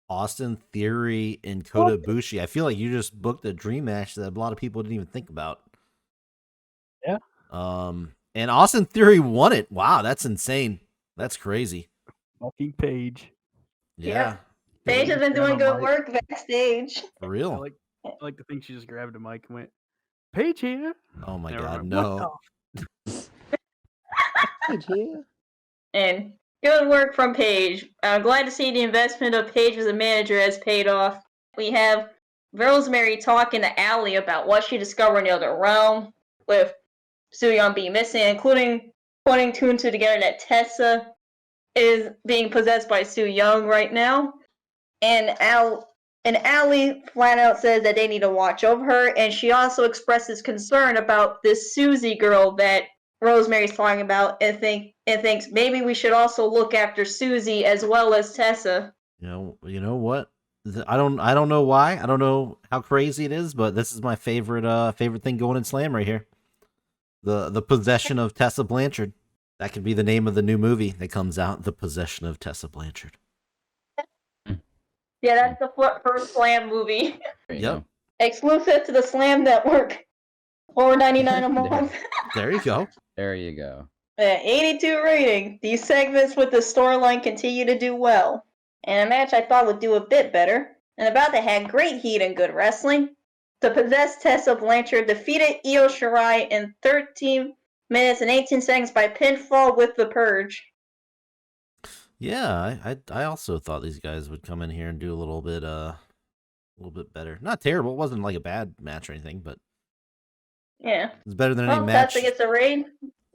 Austin Theory and Kota Ibushi. I feel like you just booked a dream match that a lot of people didn't even think about. Yeah. And Austin Theory won it. Wow, that's insane. That's crazy. Fucking Paige. Yeah. Paige has been doing good work backstage. For real. I like to think she just grabbed a mic and went, Paige here. Oh my And God, everyone no. went, Paige here. And good work from Paige. I'm glad to see the investment of Paige as a manager has paid off. We have Rosemary talking to Allie about what she discovered in the other realm, with Su-Yung being missing, including putting two and two together that Tessa is being possessed by Su-Yung right now. And Allie flat out says that they need to watch over her, and she also expresses concern about this Susie girl that Rosemary's talking about, and thinks maybe we should also look after Susie as well as Tessa. You know what? I don't know why. I don't know how crazy it is, but this is my favorite thing going in Slam right here. The possession of Tessa Blanchard. That could be the name of the new movie that comes out, The Possession of Tessa Blanchard. Yeah, that's the first Slam movie. Yep. Exclusive to the Slam Network. $4.99 a month. There you go. There you go. 82 rating. These segments with the storyline continue to do well. And a match I thought would do a bit better. And about that had great heat and good wrestling. The possessed Tessa Blanchard defeated Io Shirai in 13 minutes and 18 seconds by pinfall with the Purge. Yeah, I also thought these guys would come in here and do a little bit better. Not terrible. It wasn't like a bad match or anything, but yeah, it's better than any match. Tessa gets a raid.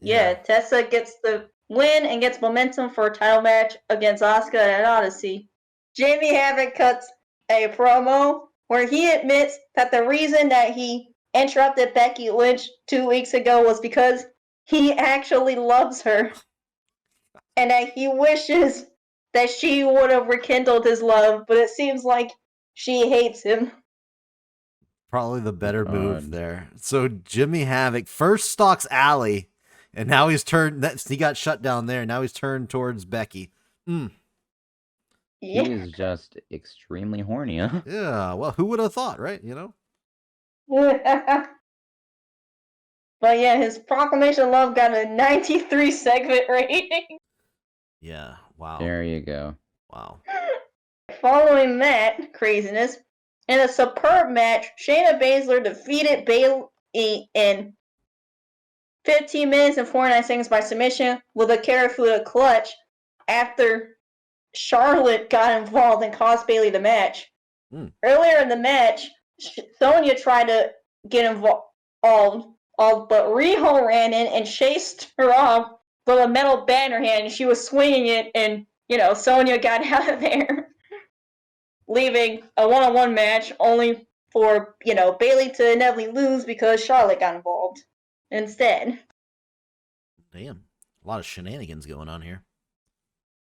Yeah, Tessa gets the win and gets momentum for a title match against Asuka at Odyssey. Jamie Havoc cuts a promo where he admits that the reason that he interrupted Becky Lynch 2 weeks ago was because he actually loves her. And that he wishes that she would have rekindled his love, but it seems like she hates him. Probably the better move there. So Jimmy Havoc first stalks Allie, and now he's turned. He got shut down there. Now he's turned towards Becky. Yeah. He is just extremely horny, huh? Yeah. Well, who would have thought, right? But yeah, his Proclamation of Love got a 93 segment rating. Yeah. Wow. There you go. Wow. Following that craziness, in a superb match, Shayna Baszler defeated Bayley in 15 minutes and 49 seconds by submission with a Karafuda clutch after Charlotte got involved and cost Bayley the match. Earlier in the match, Sonya tried to get involved, but Riho ran in and chased her off with a metal bat in her hand, and she was swinging it, and, Sonya got out of there. leaving a one-on-one match only for, Bailey to inevitably lose because Charlotte got involved instead. Damn. A lot of shenanigans going on here.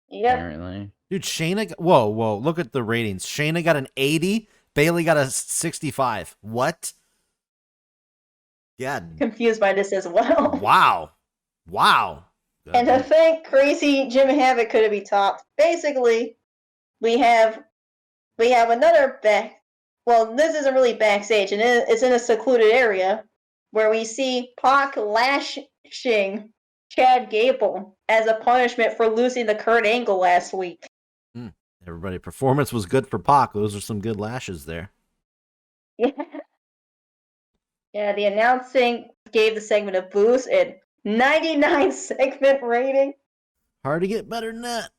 Yep. Apparently. Dude, Shayna... Whoa. Look at the ratings. Shayna got an 80. Bailey got a 65. What? Yeah. Confused by this as well. Wow. And to think crazy Jim Havoc could be topped. Basically, we have another this isn't really backstage, and it's in a secluded area where we see Pac lashing Chad Gable as a punishment for losing the Kurt Angle last week. Everybody, performance was good for Pac. Those are some good lashes there. Yeah, the announcing gave the segment a boost and 99 segment rating. Hard to get better than that.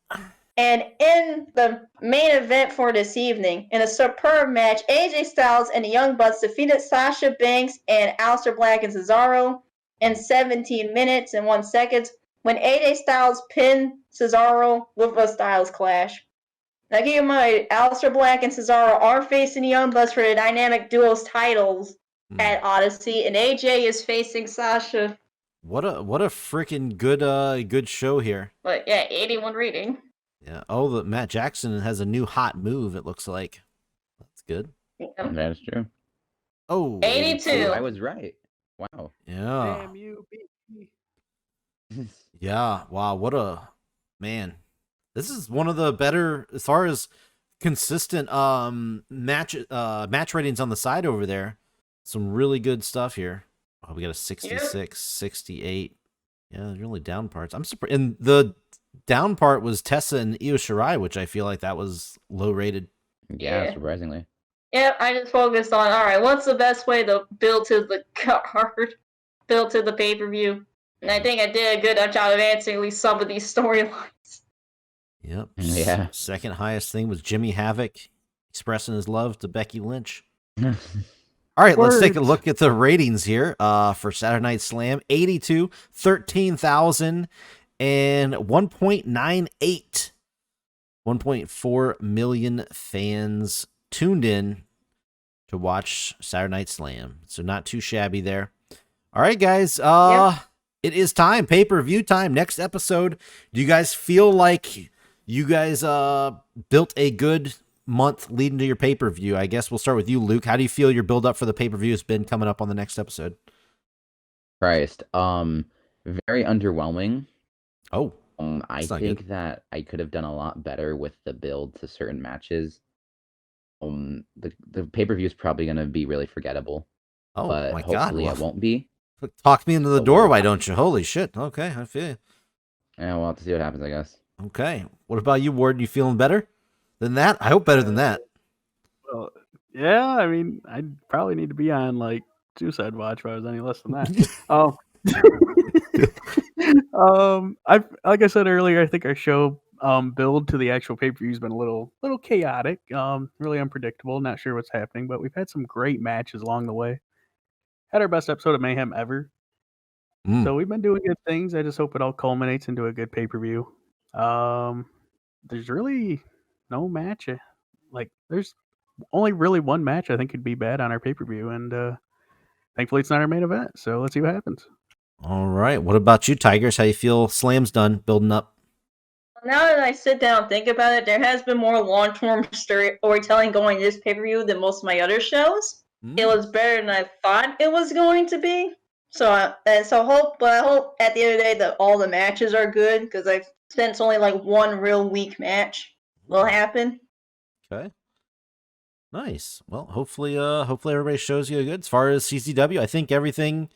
And in the main event for this evening, in a superb match, AJ Styles and the Young Bucks defeated Sasha Banks and Aleister Black and Cesaro in 17 minutes and 1 second when AJ Styles pinned Cesaro with a Styles Clash. Now keep in mind, Aleister Black and Cesaro are facing the Young Bucks for the Dynamic Duos titles at Odyssey, and AJ is facing Sasha. What a freaking good show here. But yeah, 81 rating. Yeah. Oh, Matt Jackson has a new hot move, it looks like. That's good. Yeah. That is true. Oh, 82. I was right. Wow. Yeah. Damn you, beat Yeah. Wow. What a man. This is one of the better as far as consistent match ratings on the side over there. Some really good stuff here. Oh, we got a 66, 68. Yeah, there's really down parts. I'm surprised. And the down part was Tessa and Io Shirai, which I feel like that was low rated. Yeah, surprisingly. Yep, I just focused on, all right, what's the best way to build to the card, build to the pay-per-view? And I think I did a good job of answering at least some of these storylines. Yep. Yeah. Second highest thing was Jimmy Havoc expressing his love to Becky Lynch. All right, let's take a look at the ratings here for Saturday Night Slam. 82, 13,000, and 1.98. 1.4 million fans tuned in to watch Saturday Night Slam. So not too shabby there. All right, guys. It is time. Pay-per-view time. Next episode. Do you guys feel like you guys built a good month leading to your pay-per-view? I guess we'll start with you, Luke. How do you feel your build-up for the pay-per-view has been coming up on the next episode? Christ. Very underwhelming. Oh. I think that I could have done a lot better with the build to certain matches. The pay-per-view is probably going to be really forgettable. Oh, but my God. Hopefully it won't be. Talk me into the door, why don't you? Holy shit. Okay, I feel you. Yeah, we'll have to see what happens, I guess. Okay. What about you, Warden? You feeling better than that? I hope better than that. Well, yeah, I mean, I'd probably need to be on, like, Suicide Watch if I was any less than that. Like I said earlier, I think our show build to the actual pay-per-view has been a little chaotic, really unpredictable. Not sure what's happening, but we've had some great matches along the way. Had our best episode of Mayhem ever. So we've been doing good things. I just hope it all culminates into a good pay-per-view. There's really no match. Like, there's only really one match I think could be bad on our pay-per-view, and thankfully it's not our main event. So let's see what happens. All right. What about you, Tigress? How you feel Slam's done, building up? Now that I sit down and think about it, there has been more long-term storytelling going this pay-per-view than most of my other shows. It was better than I thought it was going to be. I hope at the end of the day that all the matches are good, because I sense only like one real weak match will happen. Okay. Nice. Well, hopefully everybody shows you good. As far as CZW, I think everything's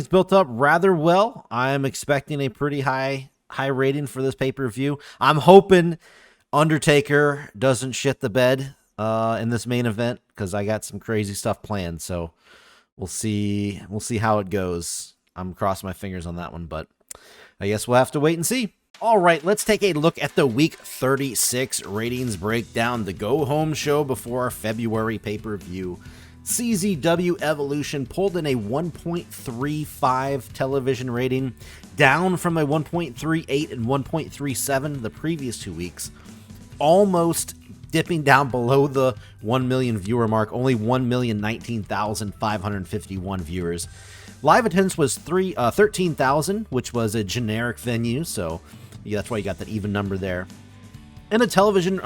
built up rather well. I'm expecting a pretty high rating for this pay-per-view. I'm hoping Undertaker doesn't shit the bed in this main event, because I got some crazy stuff planned. So we'll see how it goes. I'm crossing my fingers on that one, but I guess we'll have to wait and see. All right, let's take a look at the Week 36 ratings breakdown, the go-home show before our February pay-per-view. CZW Evolution pulled in a 1.35 television rating, down from a 1.38 and 1.37 the previous 2 weeks. Almost dipping down below the 1 million viewer mark, only 1,019,551 viewers. Live attendance was 13,000, which was a generic venue, so yeah, that's why you got that even number there. And a television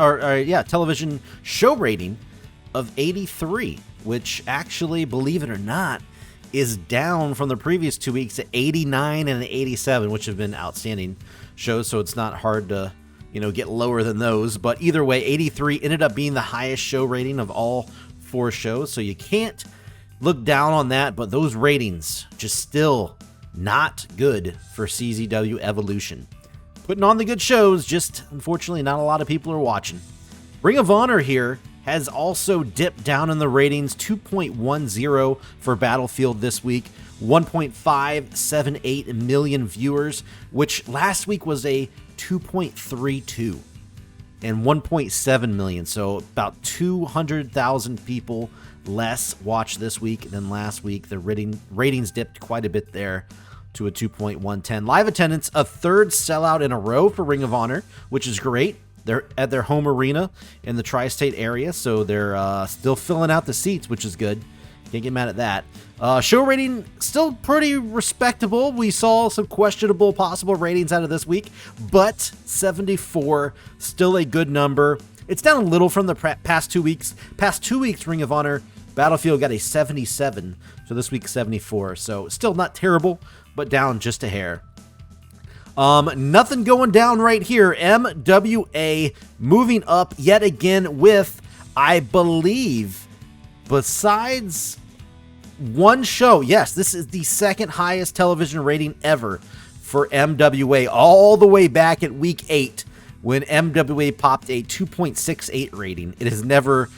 show rating of 83, which actually, believe it or not, is down from the previous 2 weeks at 89 and 87, which have been outstanding shows, so it's not hard to, get lower than those. But either way, 83 ended up being the highest show rating of all 4 shows, so you can't look down on that, but those ratings just still not good for CZW Evolution. Putting on the good shows, just unfortunately not a lot of people are watching. Ring of Honor here has also dipped down in the ratings, 2.10 for Battlefield this week, 1.578 million viewers, which last week was a 2.32 and 1.7 million, so about 200,000 people less watched this week than last week. The ratings dipped quite a bit there to a 2.110. Live attendance, a third sellout in a row for Ring of Honor, which is great. They're at their home arena in the tri-state area, so they're still filling out the seats, which is good. Can't get mad at that. Show rating, still pretty respectable. We saw some questionable possible ratings out of this week, but 74, still a good number. It's down a little from the past 2 weeks. Past 2 weeks, Ring of Honor Battlefield got a 77, so this week 74. So still not terrible, but down just a hair. Nothing going down right here. MWA moving up yet again with, I believe, besides one show. Yes, this is the second highest television rating ever for MWA, all the way back at week 8 when MWA popped a 2.68 rating. It has never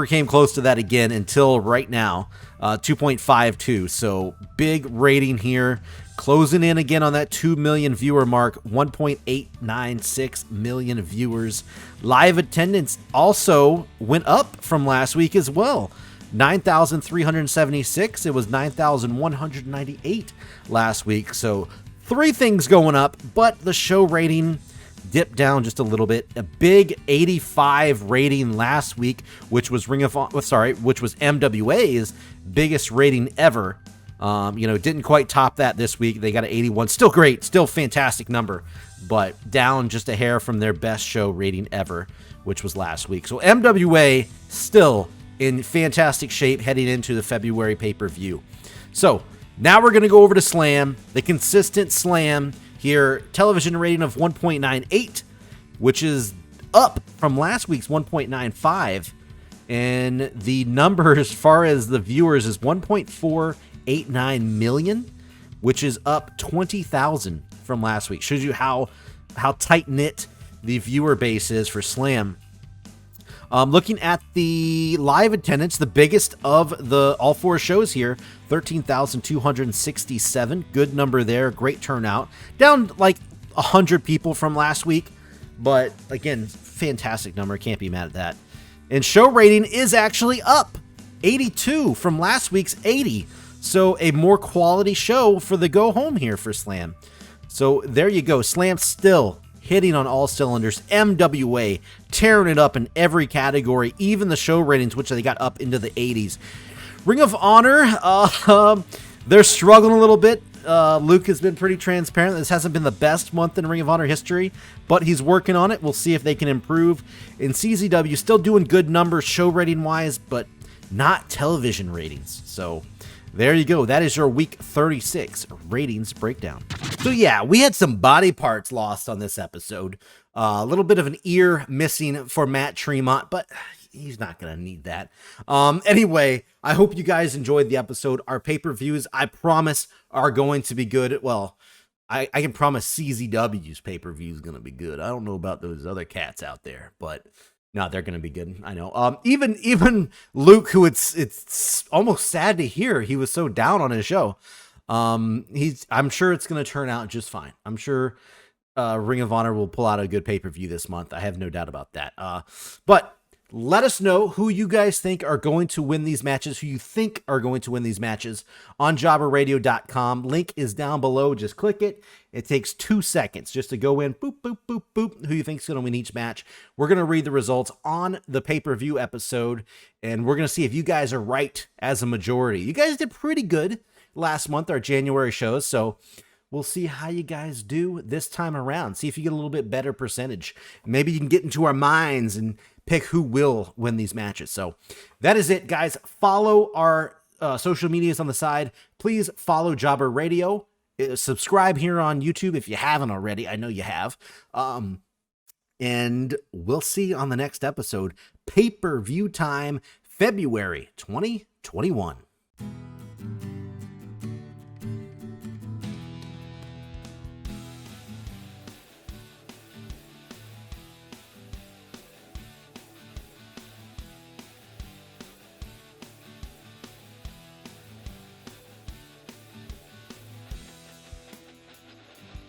came close to that again until right now, 2.52. So big rating here, closing in again on that 2 million viewer mark, 1.896 million viewers. Live attendance also went up from last week as well. 9,376. It was 9,198 last week. So 3 things going up, but the show rating dipped down just a little bit. A big 85 rating last week, which was which was MWA's biggest rating ever. Didn't quite top that this week. They got an 81. Still great, still fantastic number, but down just a hair from their best show rating ever, which was last week. So MWA still in fantastic shape heading into the February pay-per-view. So now we're going to go over to Slam, the consistent Slam here. Television rating of 1.98, which is up from last week's 1.95. And the number as far as the viewers is 1.489 million, which is up 20,000 from last week. Shows you how tight-knit the viewer base is for Slam. Looking at the live attendance, the biggest of all 4 shows here, 13,267. Good number there. Great turnout. Down like 100 people from last week, but again, fantastic number. Can't be mad at that. And show rating is actually up 82 from last week's 80. So a more quality show for the go home here for Slam. So there you go. Slam still hitting on all cylinders. MWA tearing it up in every category, even the show ratings, which they got up into the 80s. Ring of Honor, they're struggling a little bit. Luke has been pretty transparent. This hasn't been the best month in Ring of Honor history, but he's working on it. We'll see if they can improve. In CZW, still doing good numbers show rating wise, but not television ratings. So there you go. That is your week 36 ratings breakdown. So yeah, we had some body parts lost on this episode. A little bit of an ear missing for Matt Tremont, but he's not going to need that. Anyway, I hope you guys enjoyed the episode. Our pay-per-views, I promise, are going to be good. Well, I can promise CZW's pay-per-view is going to be good. I don't know about those other cats out there, but no, they're going to be good. I know. Even Luke, who it's almost sad to hear, he was so down on his show. I'm sure it's going to turn out just fine. I'm sure Ring of Honor will pull out a good pay-per-view this month. I have no doubt about that. But Let us know who you guys think are going to win these matches, who you think are going to win these matches on jobberradio.com. Link is down below. Just click it. It takes 2 seconds just to go in, boop, boop, boop, boop, who you think is going to win each match. We're going to read the results on the pay-per-view episode, and we're going to see if you guys are right as a majority. You guys did pretty good last month, our January shows, so we'll see how you guys do this time around. See if you get a little bit better percentage. Maybe you can get into our minds and pick who will win these matches. So that is it, guys. Follow our social medias on the side. Please follow Jobber Radio. Subscribe here on YouTube if you haven't already. I know you have. And we'll see you on the next episode. Pay-per-view time, February 2021.